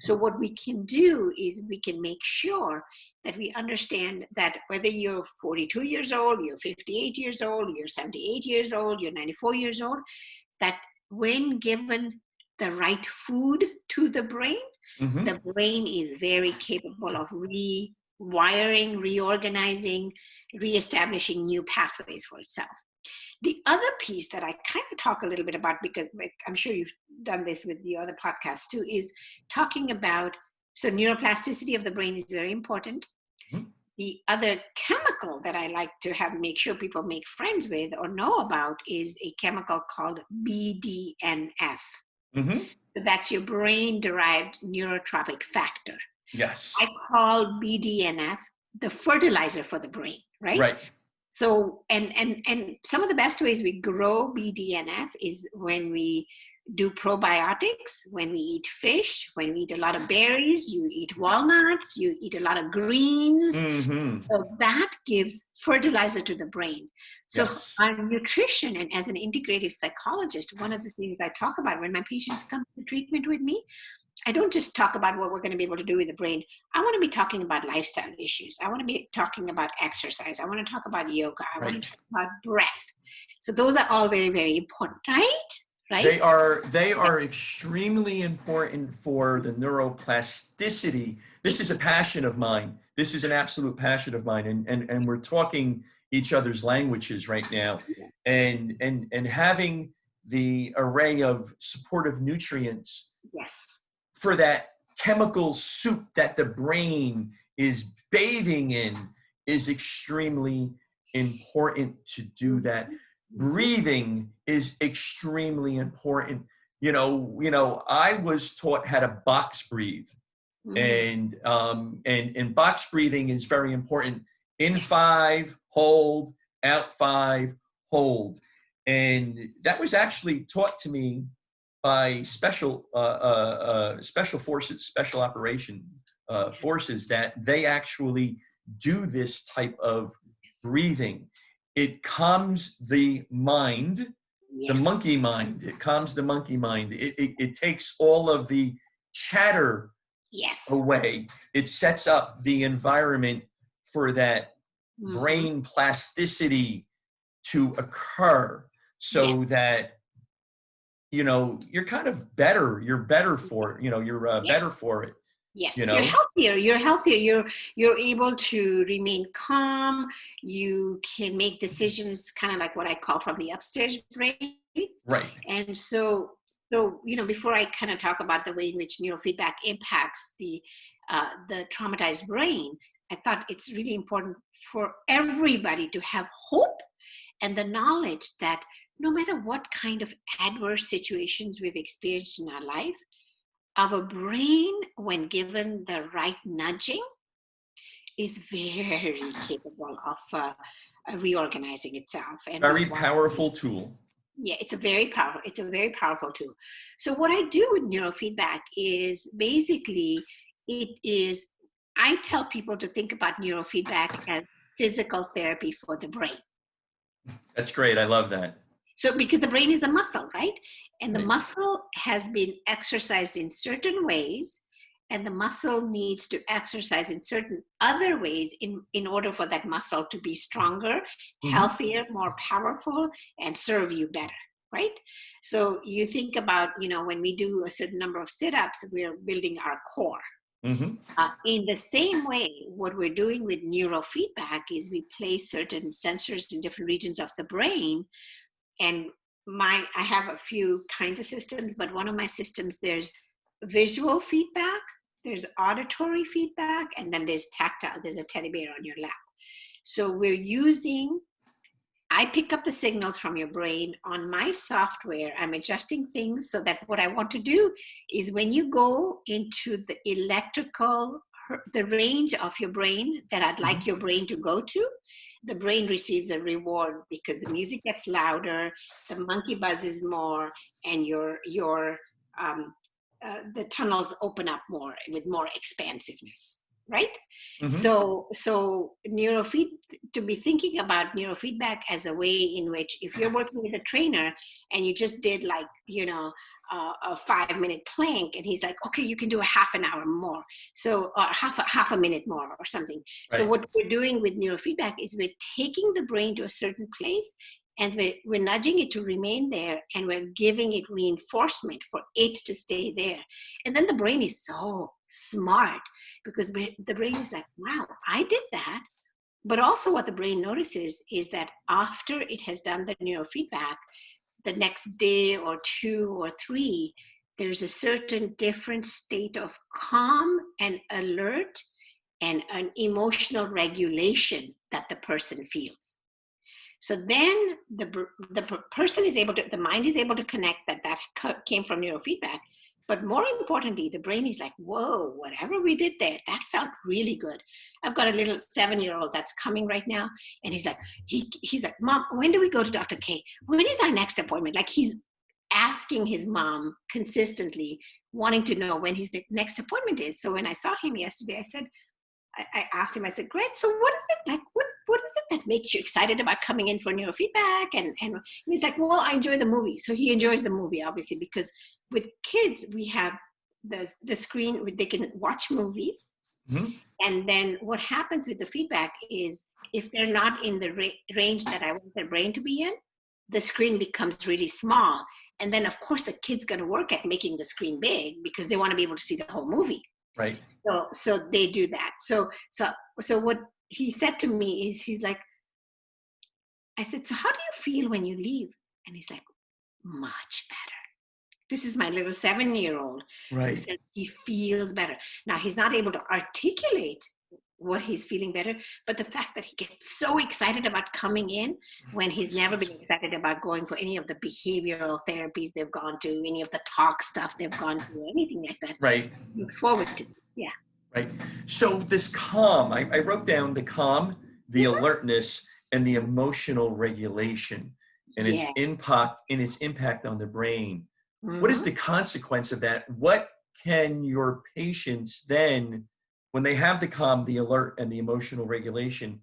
So what we can do is we can make sure that we understand that whether you're 42 years old, you're 58 years old, you're 78 years old, you're 94 years old, that when given the right food to the brain, the brain is very capable of rewiring, reorganizing, reestablishing new pathways for itself. The other piece that I kind of talk a little bit about, because I'm sure you've done this with the other podcasts too, is talking about, so neuroplasticity of the brain is very important. The other chemical that I like to make sure people make friends with or know about is a chemical called Bdnf. So that's your brain-derived neurotropic factor. Yes. I call Bdnf the fertilizer for the brain, right? Right. So, and some of the best ways we grow Bdnf is when we do probiotics, when we eat fish, when we eat a lot of berries, you eat walnuts, you eat a lot of greens. So that gives fertilizer to the brain. So our nutrition, and as an integrative psychologist, one of the things I talk about when my patients come to treatment with me I don't just talk about what we're going to be able to do with the brain. I want to be talking about lifestyle issues. I want to be talking about exercise. I want to talk about yoga. I want to talk about breath. So those are all very, very important, right? They are extremely important for the neuroplasticity. This is a passion of mine. This is an absolute passion of mine. And we're talking each other's languages right now. And having the array of supportive nutrients for that chemical soup that the brain is bathing in is extremely important to do that. Breathing is extremely important. You know, I was taught how to box breathe, and box breathing is very important. In 5, hold, out 5, hold, and that was actually taught to me by special forces, special operation forces, that they actually do this type of breathing. It calms the mind, the monkey mind. It calms the monkey mind. It takes all of the chatter away. It sets up the environment for that brain plasticity to occur, so that, you know, you're kind of better. You're better for it. You know, you're better for it. Yes, you know? You're healthier. You're able to remain calm. You can make decisions, kind of like what I call from the upstairs brain. Right. And so you know, before I kind of talk about the way in which neurofeedback impacts the traumatized brain, I thought it's really important for everybody to have hope and the knowledge that no matter what kind of adverse situations we've experienced in our life, our brain, when given the right nudging, is very capable of reorganizing itself. And very powerful tool. Yeah, it's a very powerful tool. So what I do with neurofeedback is basically, I tell people to think about neurofeedback as physical therapy for the brain. That's great. I love that. So because the brain is a muscle, right? And the muscle has been exercised in certain ways, and the muscle needs to exercise in certain other ways in order for that muscle to be stronger, healthier, more powerful, and serve you better, right? So you think about, you know, when we do a certain number of sit-ups, we're building our core. In the same way, what we're doing with neurofeedback is we place certain sensors in different regions of the brain. And I have a few kinds of systems, but one of my systems, there's visual feedback, there's auditory feedback, and then there's tactile. There's a teddy bear on your lap. So I pick up the signals from your brain on my software. I'm adjusting things so that what I want to do is when you go into the the range of your brain that I'd like your brain to go to, the brain receives a reward because the music gets louder, the monkey buzzes more, and the tunnels open up more with more expansiveness, right? So to be thinking about neurofeedback as a way in which, if you're working with a trainer and you just did, like, you know, a 5-minute plank, and he's like, okay, you can do a half an hour more, so half a minute more or something. Right. So what we're doing with neurofeedback is we're taking the brain to a certain place, and we're nudging it to remain there, and we're giving it reinforcement for it to stay there. And then the brain is so smart, because the brain is like, wow, I did that. But also what the brain notices is that after it has done the neurofeedback, the next day or 2 or 3, there's a certain different state of calm and alert and an emotional regulation that the person feels. So then the person is able to, the mind is able to connect that came from neurofeedback. But more importantly, the brain is like, whoa, whatever we did there, that felt really good. I've got a little 7-year-old that's coming right now, and he's like, he's like, Mom, when do we go to Dr. K? When is our next appointment? Like, he's asking his mom consistently, wanting to know when his next appointment is. So when I saw him yesterday, I asked him, I said, great, so what is it like? What is it that makes you excited about coming in for neurofeedback? And he's like, well, I enjoy the movie. So he enjoys the movie, obviously, because with kids, we have the screen, they can watch movies. Mm-hmm. And then what happens with the feedback is if they're not in the range that I want their brain to be in, the screen becomes really small. And then of course the kid's going to work at making the screen big because they want to be able to see the whole movie. Right. So they do that. So what he said to me is, he's like, I said, so how do you feel when you leave? And he's like, much better. This is my little 7-year-old Right. who says he feels better. Now, he's not able to articulate what he's feeling better, but the fact that he gets so excited about coming in when he's never been excited about going for any of the behavioral therapies they've gone to, any of the talk stuff they've gone to, anything like that. Right. He looks forward to this. Yeah. Right. So this calm, I wrote down the calm, the alertness, and the emotional regulation, and its impact on the brain. What is the consequence of that? What can your patients then, when they have the calm, the alert, and the emotional regulation,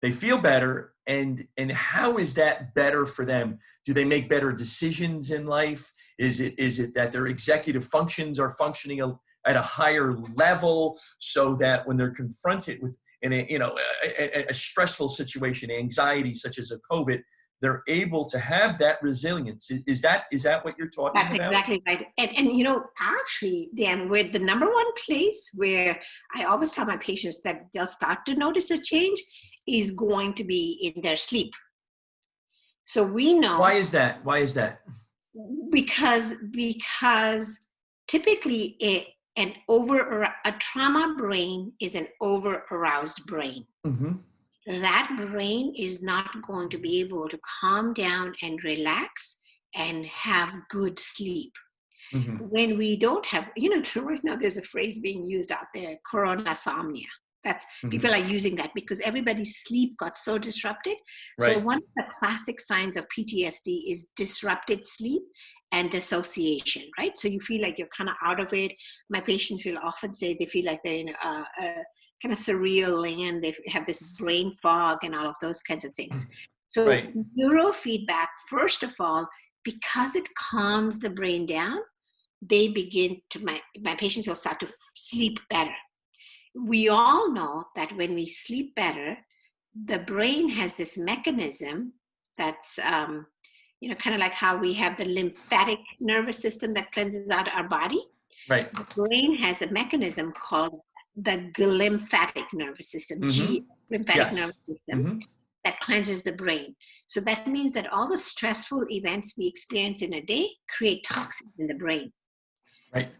they feel better, and how is that better for them? Do they make better decisions in life? Is it that their executive functions are functioning at a higher level, so that when they're confronted with a stressful situation, anxiety such as a COVID, they're able to have that resilience? Is that what you're talking about? That's exactly right. And actually, Dan, we're the number one place where I always tell my patients that they'll start to notice a change is going to be in their sleep. So we know. Why is that? Because typically a trauma brain is an over-aroused brain. Mm-hmm. That brain is not going to be able to calm down and relax and have good sleep. Mm-hmm. When we don't have, right now there's a phrase being used out there, coronasomnia. That's people are using that because everybody's sleep got so disrupted. Right. So one of the classic signs of PTSD is disrupted sleep and dissociation, right? So you feel like you're kind of out of it. My patients will often say they feel like they're in a kind of surreal land. They have this brain fog and all of those kinds of things. So right. Neurofeedback, first of all, because it calms the brain down, they begin to, my patients will start to sleep better. We all know that when we sleep better, the brain has this mechanism that's, kind of like how we have the lymphatic nervous system that cleanses out our body. Right. The brain has a mechanism called the glymphatic nervous system, lymphatic nervous system, that cleanses the brain. So that means that all the stressful events we experience in a day create toxins in the brain. Right.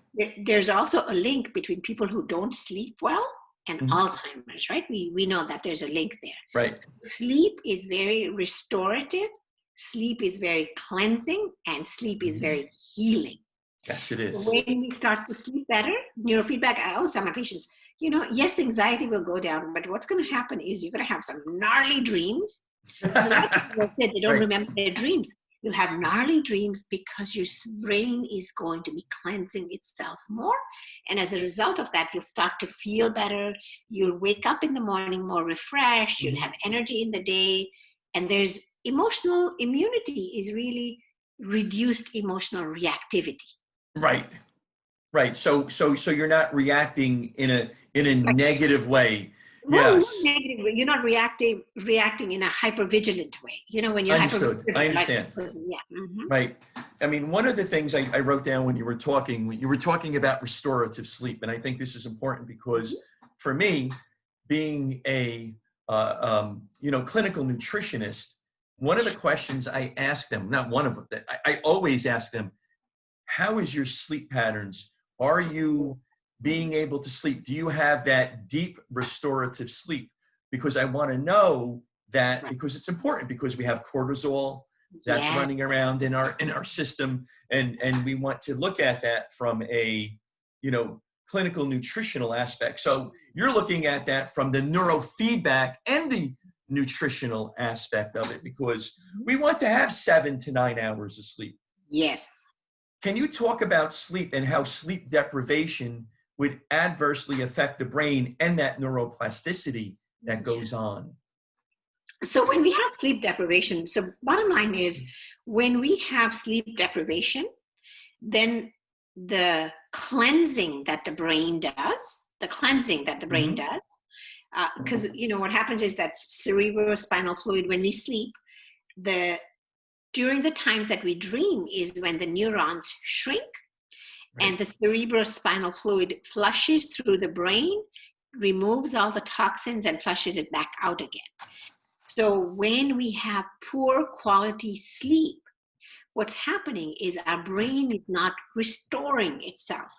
There's also a link between people who don't sleep well and Alzheimer's, right? We know that there's a link there. Right. Sleep is very restorative, sleep is very cleansing, and sleep is very healing. Yes, it is. When we start to sleep better, neurofeedback, I always tell my patients, yes, anxiety will go down, but what's going to happen is you're going to have some gnarly dreams. A lot of people said they don't remember their dreams. You'll have gnarly dreams because your brain is going to be cleansing itself more. And as a result of that, you'll start to feel better. You'll wake up in the morning more refreshed. You'll have energy in the day. And there's emotional immunity is really reduced emotional reactivity. Right. Right. So you're not reacting in a negative way. No, yes. Not negative. You're not reacting in a hypervigilant way. When you're Understood. I understand. Right. I mean, one of the things I wrote down when you were talking about restorative sleep, and I think this is important because for me, being a clinical nutritionist, one of the questions I ask them, not one of them, I always ask them, how is your sleep patterns? Are you being able to sleep? Do you have that deep restorative sleep? Because I want to know that, because it's important, because we have cortisol that's running around in our system, and we want to look at that from a clinical nutritional aspect. So you're looking at that from the neurofeedback and the nutritional aspect of it, because we want to have 7 to 9 hours of sleep. Yes. Can you talk about sleep and how sleep deprivation would adversely affect the brain and that neuroplasticity that goes on? So when we have sleep deprivation, so bottom line is when we have sleep deprivation, then the cleansing that the brain does, because what happens is that cerebrospinal fluid, when we sleep, during the times that we dream is when the neurons shrink, and the cerebrospinal fluid flushes through the brain, removes all the toxins, and flushes it back out again. So when we have poor quality sleep, what's happening is our brain is not restoring itself.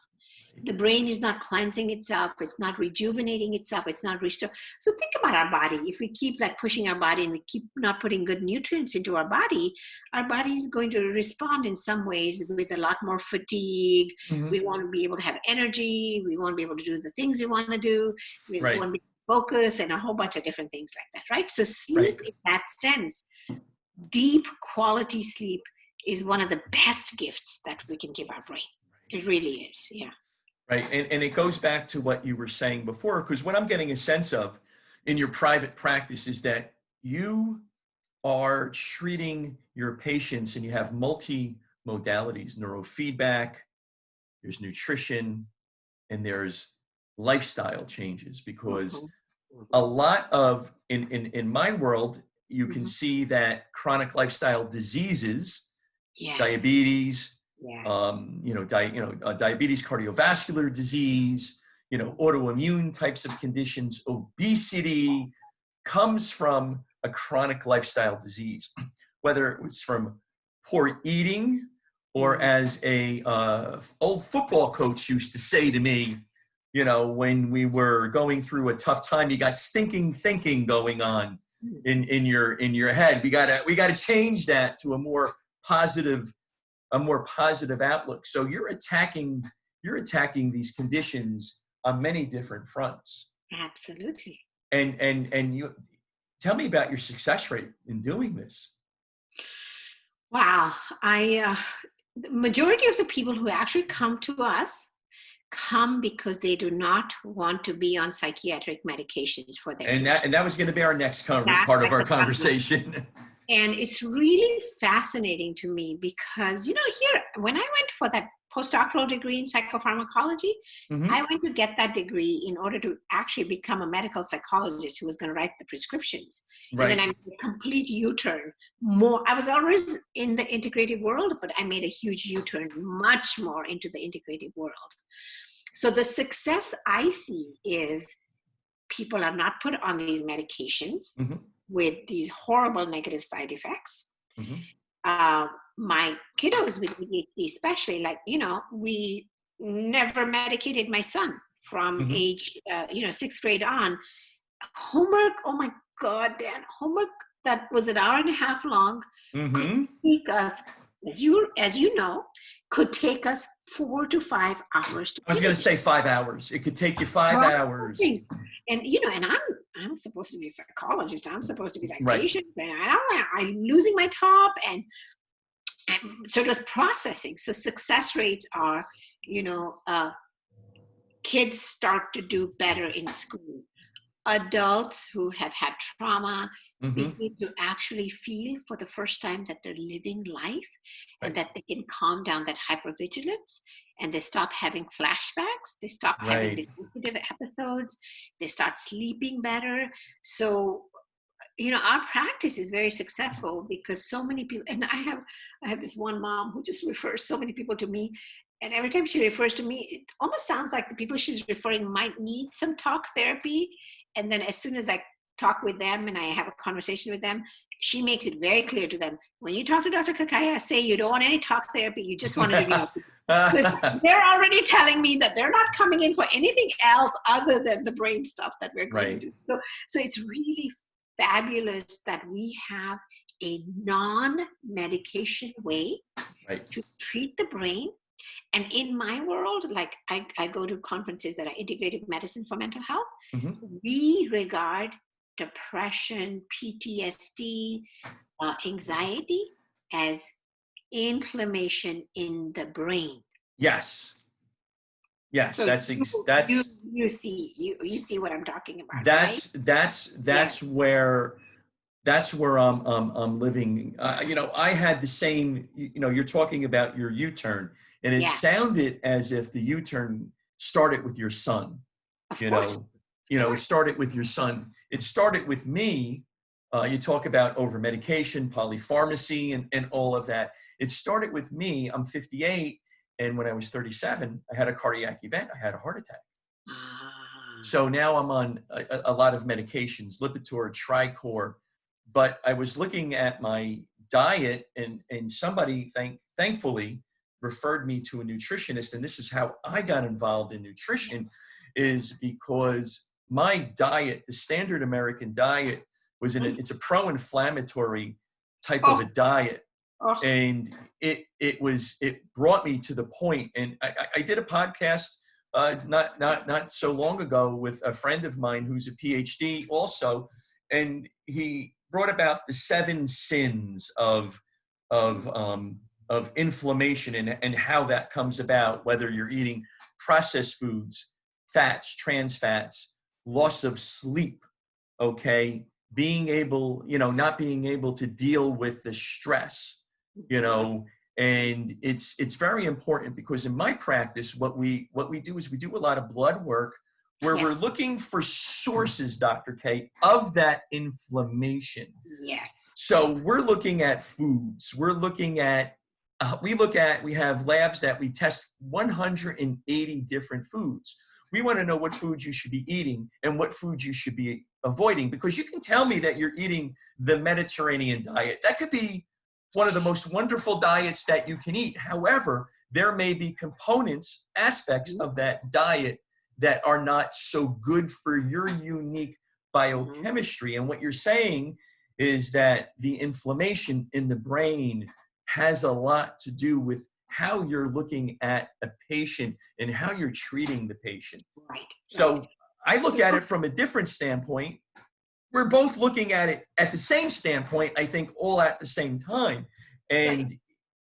The brain is not cleansing itself. It's not rejuvenating itself. It's not restoring. So think about our body. If we keep pushing our body and we keep not putting good nutrients into our body is going to respond in some ways with a lot more fatigue. We want to be able to have energy. We want to be able to do the things we want to do. We want to be focused and a whole bunch of different things like that, right? So sleep in that sense, deep quality sleep is one of the best gifts that we can give our brain. It really is, yeah. Right, and it goes back to what you were saying before, because what I'm getting a sense of in your private practice is that you are treating your patients and you have multi-modalities, neurofeedback, there's nutrition, and there's lifestyle changes, because a lot of, in my world, you can see that chronic lifestyle diseases, diabetes, diabetes, cardiovascular disease, autoimmune types of conditions, obesity comes from a chronic lifestyle disease, whether it was from poor eating or as a old football coach used to say to me, when we were going through a tough time, you got stinking thinking going on in your head. We gotta change that to a more positive outlook. So you're attacking these conditions on many different fronts. Absolutely. And you tell me about your success rate in doing this. Wow. The majority of the people who actually come to us come because they do not want to be on psychiatric medications for their and that was going to be our next part of our conversation. And it's really fascinating to me because, here, when I went for that postdoctoral degree in psychopharmacology, I went to get that degree in order to actually become a medical psychologist who was going to write the prescriptions. And then I made a complete U-turn. I was always in the integrative world, but I made a huge U-turn, much more into the integrative world. So the success I see is people are not put on these medications with these horrible negative side effects. My kiddos with ADHD, especially, we never medicated my son from age, 6th grade on. Homework, oh my God, Dan, homework that was an hour and a half long could take us, as you know, could take us 4 to 5 hours. I was going to say 5 hours. It could take you 5 hours. And I'm supposed to be a psychologist. I'm supposed to be patient, and I'm losing my top, and so just processing. So success rates are, kids start to do better in school. Adults who have had trauma begin to actually feel for the first time that they're living life and that they can calm down that hypervigilance, and they stop having flashbacks. They stop having these sensitive episodes. They start sleeping better. So, our practice is very successful because so many people, and I have this one mom who just refers so many people to me. And every time she refers to me, it almost sounds like the people she's referring might need some talk therapy. And then as soon as I talk with them and I have a conversation with them, she makes it very clear to them, when you talk to Dr. Kakaiya, say you don't want any talk therapy, you just want to do they're already telling me that they're not coming in for anything else other than the brain stuff that we're going to do. So it's really fabulous that we have a non-medication way to treat the brain. And in my world, I go to conferences that are integrative medicine for mental health. We regard depression, PTSD, anxiety as inflammation in the brain. Yes. So you see what I'm talking about. That's where that's where I'm living. I had the same, you're talking about your U-turn, and it Yeah, sounded as if the U-turn started with your son. of you course, know of it course. started with your son. It started with me. You talk about over medication, polypharmacy, and all of that. It started with me. I'm 58, and when I was 37, I had a cardiac event. I had a heart attack. Ah, So now I'm on a lot of medications, Lipitor, Tricor. But I was looking at my diet, and somebody thankfully referred me to a nutritionist. And this is how I got involved in nutrition, is because my diet, the standard American diet, it's a pro-inflammatory type of oh, a diet. oh, And it brought me to the point. And I did a podcast not so long ago with a friend of mine who's a PhD also, and he brought about the 7 sins of inflammation, and how that comes about, whether you're eating processed foods, fats, trans fats, loss of sleep, okay, not being able to deal with the stress, and it's very important, because in my practice, what we do is we do a lot of blood work where we're yes, looking for sources, Dr. K, of that inflammation. yes. So we're looking at foods. We're looking at we have labs that we test 180 different foods. We want to know what foods you should be eating and what foods you should be avoiding, because you can tell me that you're eating the Mediterranean diet. That could be one of the most wonderful diets that you can eat. However, there may be components, aspects of that diet that are not so good for your unique biochemistry. And what you're saying is that the inflammation in the brain has a lot to do with how you're looking at a patient and how you're treating the patient. Right, So right. I look So, at it from a different standpoint. We're both looking at it at the same standpoint, I think, all at the same time. right. And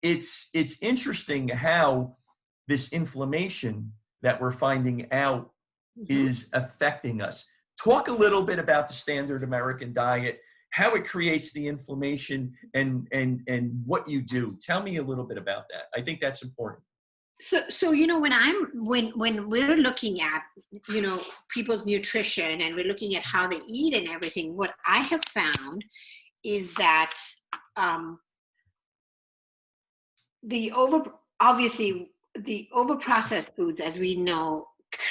it's interesting how this inflammation that we're finding out Mhm. is affecting us. Talk a little bit about the standard American diet, how it creates the inflammation, and what you do. Tell me a little bit about that. I think that's important. So when we're looking at people's nutrition, and we're looking at how they eat and everything, what I have found is that um, the obviously the over processed foods, as we know,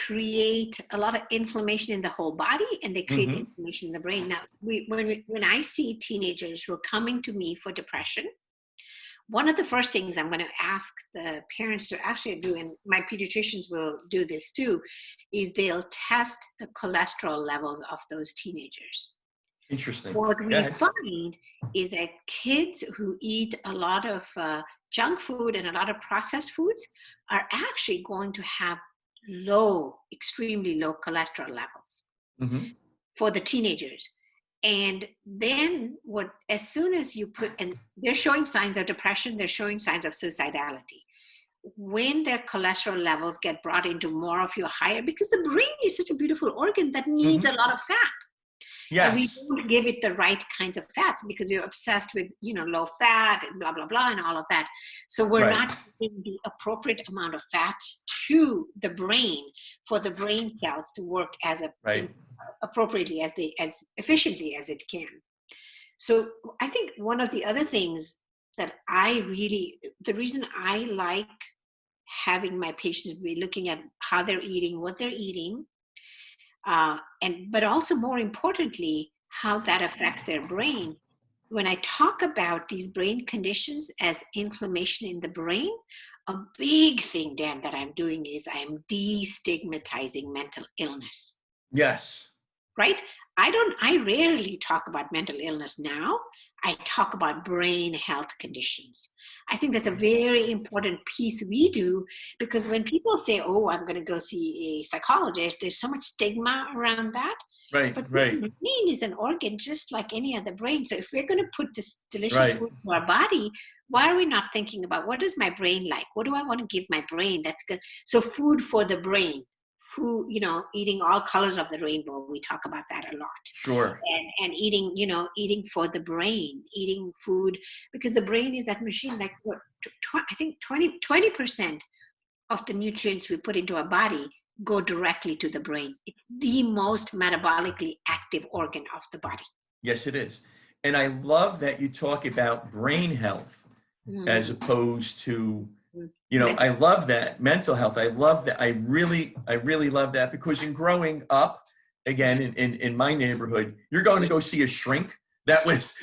create a lot of inflammation in the whole body, and they create Mm-hmm. inflammation in the brain. Now, when I see teenagers who are coming to me for depression, one of the first things I'm going to ask the parents to actually do, and my pediatricians will do this too, is they'll test the cholesterol levels of those teenagers. Interesting. What Go we ahead. find is that kids who eat a lot of junk food and a lot of processed foods are actually going to have extremely low cholesterol levels Mm-hmm. for the teenagers. And then as soon as and they're showing signs of depression, they're showing signs of suicidality. When their cholesterol levels get brought into more of your higher, because the brain is such a beautiful organ that needs Mm-hmm. a lot of fat. And we Yes. don't give it the right kinds of fats because we're obsessed with, low fat and blah, blah, blah, and all of that. So we're Right. not giving the appropriate amount of fat to the brain for the brain cells to work Right. appropriately, as efficiently as it can. So I think one of the other things that the reason I like having my patients be looking at how they're eating, what they're eating, but also more importantly, how that affects their brain. When I talk about these brain conditions as inflammation in the brain, a big thing, Dan, that I'm doing is I'm destigmatizing mental illness, Yes. right? I rarely talk about mental illness now. I talk about brain health conditions. I think that's a very important piece we do, because when people say, oh, I'm going to go see a psychologist, there's so much stigma around that. Right. But the Right. brain is an organ just like any other brain. So if we're going to put this delicious Right. food in our body, why are we not thinking about what is my brain like? What do I want to give my brain that's good? So food for the brain, food, eating all colors of the rainbow. We talk about that a lot. Sure. And eating, eating for the brain, eating food, because the brain is that machine, like what, I think 20% of the nutrients we put into our body go directly to the brain. It's the most metabolically active organ of the body. Yes, it is. And I love that you talk about brain health as opposed to, I love that mental health. I love that. I really love that, because in growing up, again, in my neighborhood, you're going to go see a shrink. That was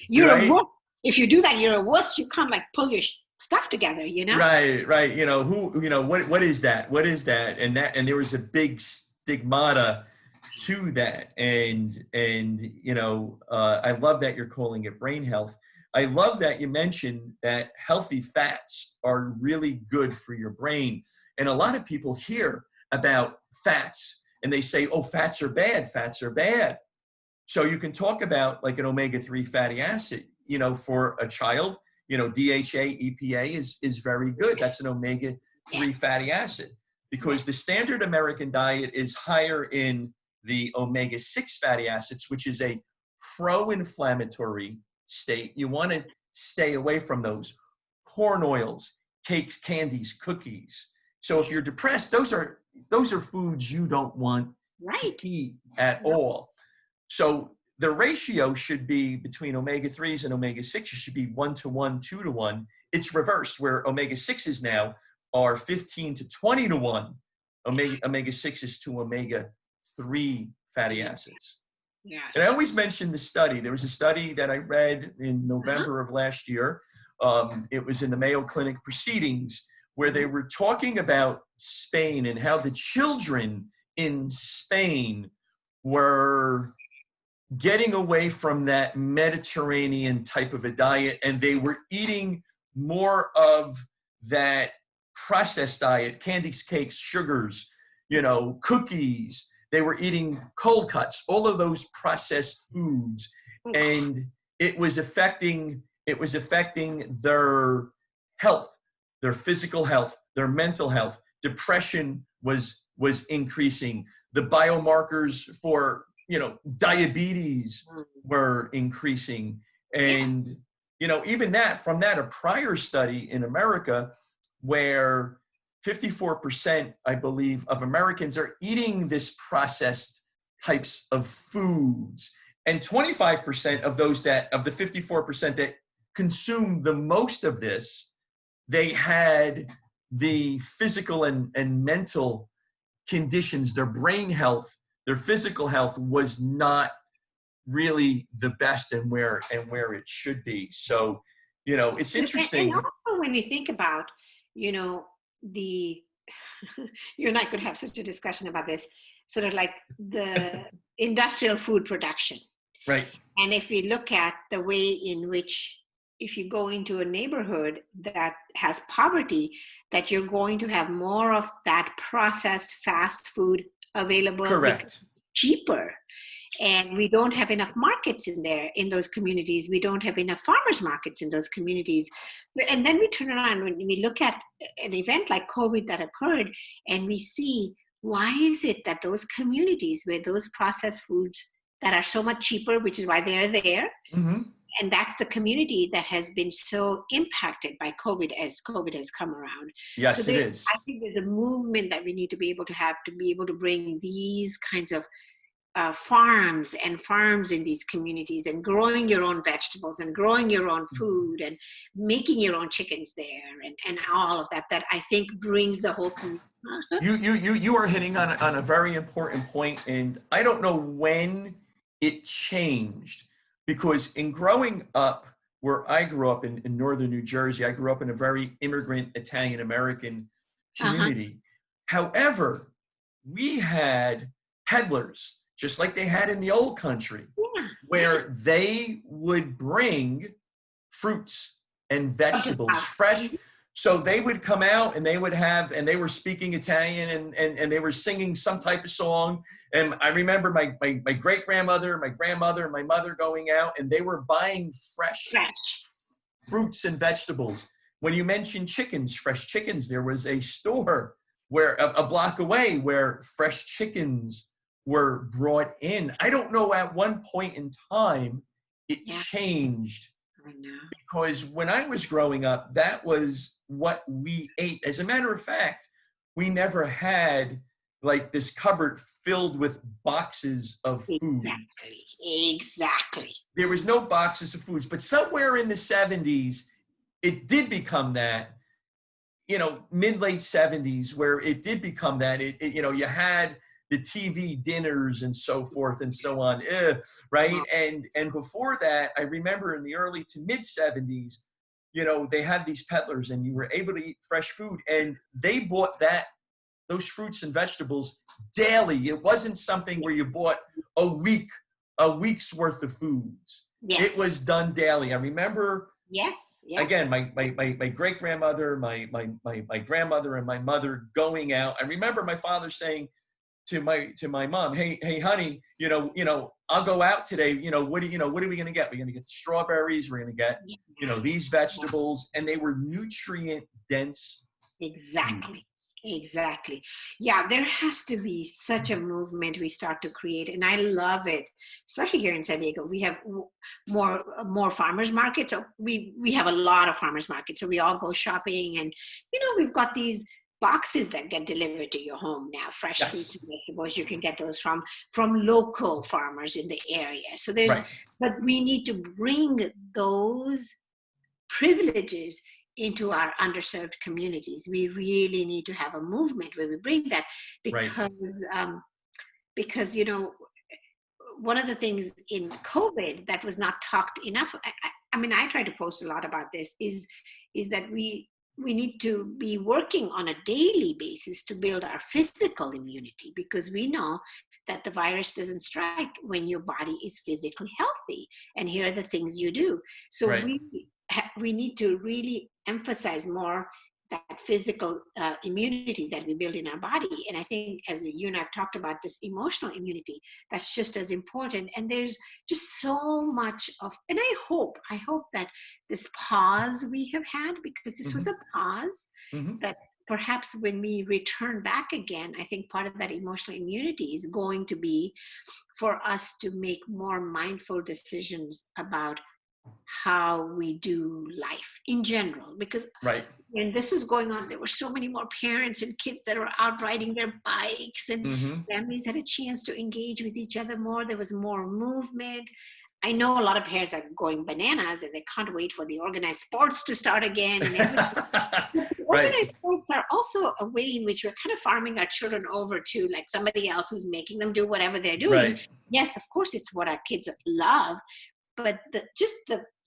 you're right? A wuss. If you do that, you're a wuss. You can't like pull your stuff together, Right. What is that? What is that? And there was a big stigmata to that. And I love that you're calling it brain health. I love that you mentioned that healthy fats are really good for your brain. And a lot of people hear about fats and they say, oh, fats are bad. Fats are bad. So you can talk about like an omega-3 fatty acid, for a child, DHA, EPA is very good. That's an omega-3 fatty acid, because the standard American diet is higher in the omega-6 fatty acids, which is a pro-inflammatory state. You want to stay away from those. Corn oils, cakes, candies, cookies. So if you're depressed, those are foods you don't want to eat at all. So the ratio should be between omega-3s and omega-6. It should be 1-to-1, 2-to-1. It's reversed, where omega-6s now are 15 to 20 to 1. Omega-6s to omega-3 fatty acids. Yes. And I always mention the study. There was a study that I read in November of last year. It was in the Mayo Clinic Proceedings, where they were talking about Spain and how the children in Spain were getting away from that Mediterranean type of a diet, and they were eating more of that processed diet, candies, cakes, sugars, cookies. They were eating cold cuts, all of those processed foods, and it was affecting their health, their physical health, their mental health. Depression was increasing. The biomarkers for diabetes were increasing. And, even from that, a prior study in America where 54%, I believe, of Americans are eating this processed types of foods. And 25% of the 54% that consume the most of this, they had the physical and mental conditions, their brain health, their physical health was not really the best and where it should be. So, it's interesting. And also when we think about, you and I could have such a discussion about this, sort of like the industrial food production. Right. And if we look at the way in which, if you go into a neighborhood that has poverty, that you're going to have more of that processed fast food available. Correct. Cheaper. And we don't have enough markets in those communities. We don't have enough farmers markets in those communities. And then we turn around when we look at an event like COVID that occurred, and we see, why is it that those communities where those processed foods that are so much cheaper, which is why they're there, and that's the community that has been so impacted by COVID as COVID has come around. Yes, so it is. I think there's a movement that we need to be able to have to be able to bring these kinds of farms in these communities, and growing your own vegetables and growing your own food and making your own chickens there and all of that I think brings the whole community. You are hitting on a very important point, and I don't know when it changed, because in growing up where I grew up in northern New Jersey, I grew up in a very immigrant Italian-American community. However, we had peddlers, just like they had in the old country, where they would bring fruits and vegetables fresh. So they would come out and they were speaking Italian and they were singing some type of song. And I remember my great-grandmother, my grandmother, and my mother going out, and they were buying fresh fruits and vegetables. When you mentioned chickens, fresh chickens, there was a store where a block away, where fresh chickens were brought in. I don't know, at one point in time, it changed. I know. Because when I was growing up, that was what we ate. As a matter of fact, we never had like this cupboard filled with boxes of food. Exactly. There was no boxes of foods, but somewhere in the 70s, it did become that, you know, mid-late 70s, where it did become that. You know, you had the TV dinners and so forth and so on, right? And before that, I remember in the early to mid-70s, you know, they had these peddlers and you were able to eat fresh food, and they bought those fruits and vegetables daily. It wasn't something where you bought a week's worth of foods. Yes. It was done daily. I remember, yes. again, my great-grandmother, my grandmother, and my mother going out. I remember my father saying to my mom, hey honey, you know, I'll go out today. You know, what are we going to get? We're going to get strawberries. We're going to get, you know, these vegetables, and they were nutrient dense. Exactly. Exactly. Yeah, there has to be such a movement we start to create, and I love it, especially here in San Diego. We have more farmers markets. So we have a lot of farmers markets. So we all go shopping, and you know, we've got these boxes that get delivered to your home now, fresh fruits and vegetables. You can get those from local farmers in the area. So but we need to bring those privileges into our underserved communities. We really need to have a movement where we bring that, because you know, one of the things in COVID that was not talked enough, I mean, I try to post a lot about this, is that we need to be working on a daily basis to build our physical immunity, because we know that the virus doesn't strike when your body is physically healthy. And here are the things you do. So we need to really emphasize more that physical immunity that we build in our body. And I think, as you and I have talked about, this emotional immunity, that's just as important. And there's just so much and I hope that this pause we have had, because this was a pause, that perhaps when we return back again, I think part of that emotional immunity is going to be for us to make more mindful decisions about how we do life in general. Because when this was going on, there were so many more parents and kids that were out riding their bikes, and families had a chance to engage with each other more. There was more movement. I know a lot of parents are going bananas and they can't wait for the organized sports to start again. And organized sports are also a way in which we're kind of farming our children over to like somebody else who's making them do whatever they're doing. Yes, of course, it's what our kids love, but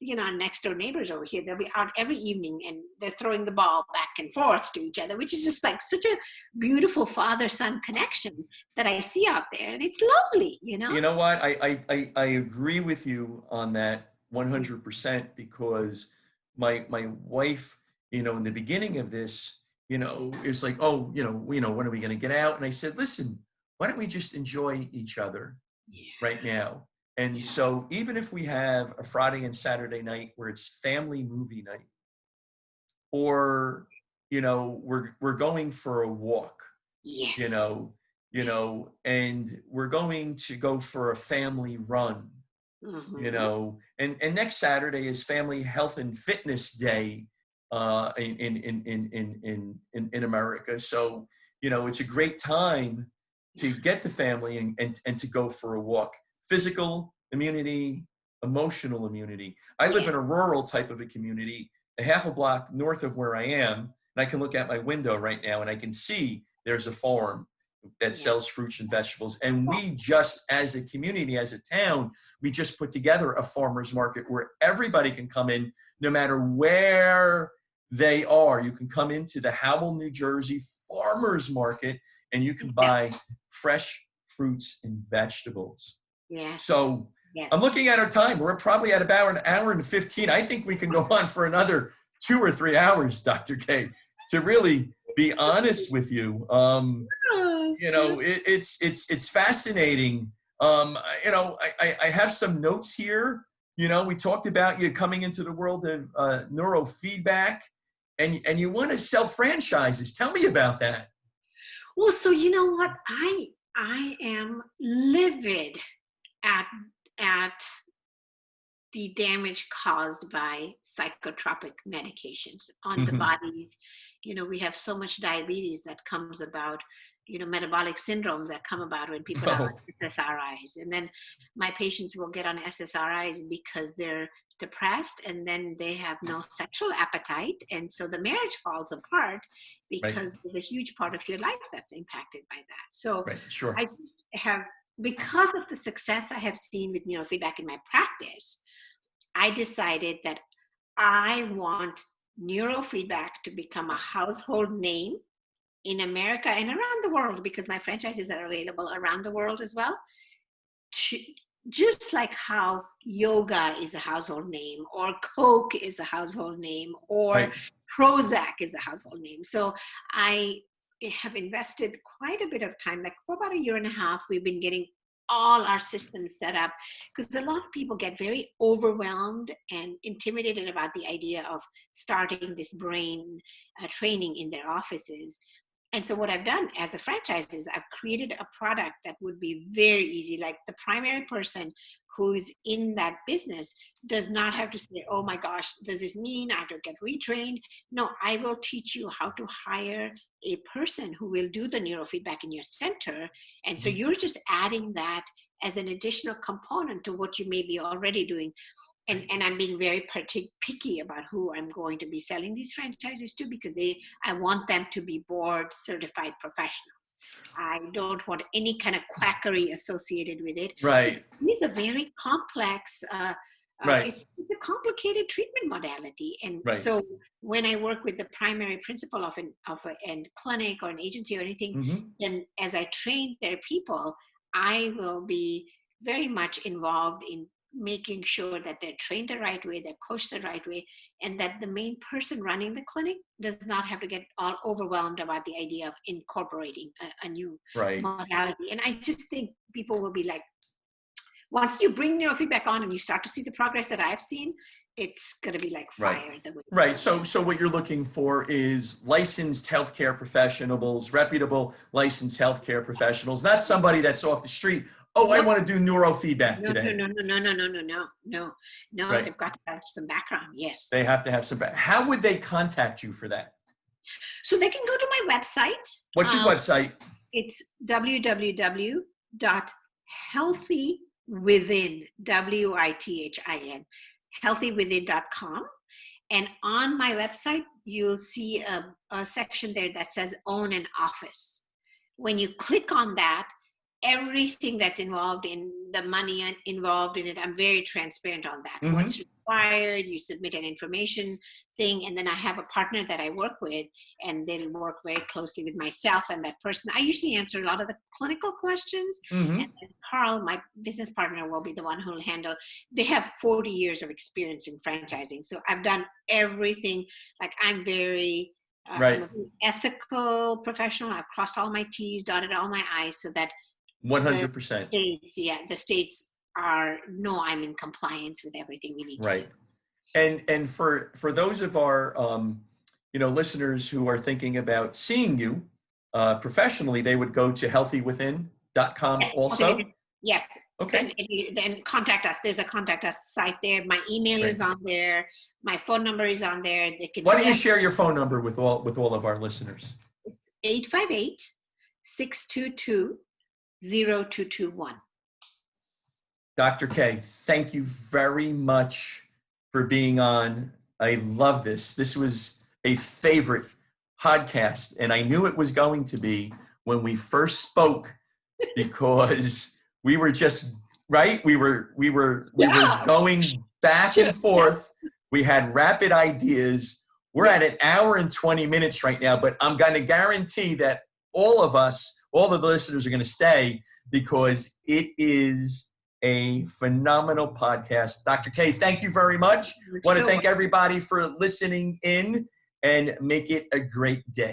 you know, next door neighbors over here, they'll be out every evening and they're throwing the ball back and forth to each other, which is just like such a beautiful father-son connection that I see out there. And it's lovely, you know? You know what? I agree with you on that 100%, because my wife, you know, in the beginning of this, you know, it's like, oh, you know, when are we going to get out? And I said, listen, why don't we just enjoy each other right now? And so even if we have a Friday and Saturday night where it's family movie night, or, you know, we're going for a walk, you know, and we're going to go for a family run, you know, and next Saturday is Family Health and Fitness Day in America. So, you know, it's a great time to get the family and to go for a walk. Physical immunity, emotional immunity. I live in a rural type of a community, a half a block north of where I am, and I can look out my window right now and I can see there's a farm that sells fruits and vegetables. And we just, as a community, as a town, we just put together a farmer's market where everybody can come in, no matter where they are. You can come into the Howell, New Jersey farmer's market and you can buy fresh fruits and vegetables. So I'm looking at our time. We're probably at about an hour and 15. I think we can go on for another 2 or 3 hours, Dr. K, to really be honest with you. You know, it's fascinating. You know, I have some notes here. You know, we talked about you coming into the world of neurofeedback, and you want to sell franchises. Tell me about that. Well, so you know what? I am livid at the damage caused by psychotropic medications on the bodies. You know, we have so much diabetes that comes about, you know, metabolic syndromes that come about when people are on SSRIs. And then my patients will get on SSRIs because they're depressed, and then they have no sexual appetite. And so the marriage falls apart because there's a huge part of your life that's impacted by that. So I have, because of the success I have seen with neurofeedback in my practice, I decided that I want neurofeedback to become a household name in America and around the world, because my franchises are available around the world as well. Just like how yoga is a household name, or Coke is a household name, or Prozac is a household name. So I have invested quite a bit of time, like for about 1.5 years, we've been getting all our systems set up, because a lot of people get very overwhelmed and intimidated about the idea of starting this brain training in their offices. And so what I've done as a franchise is I've created a product that would be very easy. Like the primary person who's in that business does not have to say, oh my gosh, does this mean I have to get retrained? No, I will teach you how to hire a person who will do the neurofeedback in your center. And so you're just adding that as an additional component to what you may be already doing. And I'm being very picky about who I'm going to be selling these franchises to, because I want them to be board certified professionals. I don't want any kind of quackery associated with it. Right. It's a very complex, it's a complicated treatment modality. And so when I work with the primary principal of a clinic or an agency or anything, then as I train their people, I will be very much involved in making sure that they're trained the right way, they're coached the right way, and that the main person running the clinic does not have to get all overwhelmed about the idea of incorporating a new modality. And I just think people will be like, once you bring neurofeedback on and you start to see the progress that I've seen, it's going to be like fire. So what you're looking for is licensed healthcare professionals, reputable licensed healthcare professionals, not somebody that's off the street. Oh, I want to do neurofeedback today. No. They've got to have some background. Yes. They have to have some background. How would they contact you for that? So they can go to my website. What's your website? It's www.healthywithin, WITHIN, healthywithin.com. And on my website, you'll see a section there that says own an office. When you click on that, everything that's involved in the money involved in it, I'm very transparent on that. What's required, you submit an information thing, and then I have a partner that I work with, and they'll work very closely with myself and that person. I usually answer a lot of the clinical questions, and then Carl, my business partner, will be the one who will handle. They have 40 years of experience in franchising, so I've done everything. I'm I'm a very ethical professional. I've crossed all my T's, dotted all my I's, so that 100%. The states know I'm in compliance with everything we need to do. And for those of our listeners who are thinking about seeing you professionally, they would go to healthywithin.com also. Yes. Okay. And then contact us. There's a contact us site there. My email is on there. My phone number is on there. They can. Why don't you share your phone number with all of our listeners? It's 858-622-0221. Dr. K, thank you very much for being on. I love this. This was a favorite podcast, and I knew it was going to be when we first spoke, because we were just we were going back and forth. We had rapid ideas. We're at 1 hour and 20 minutes right now, but I'm going to guarantee that all of us, all of the listeners, are going to stay, because it is a phenomenal podcast. Dr. K, thank you very much. Want to thank everybody for listening in, and make it a great day.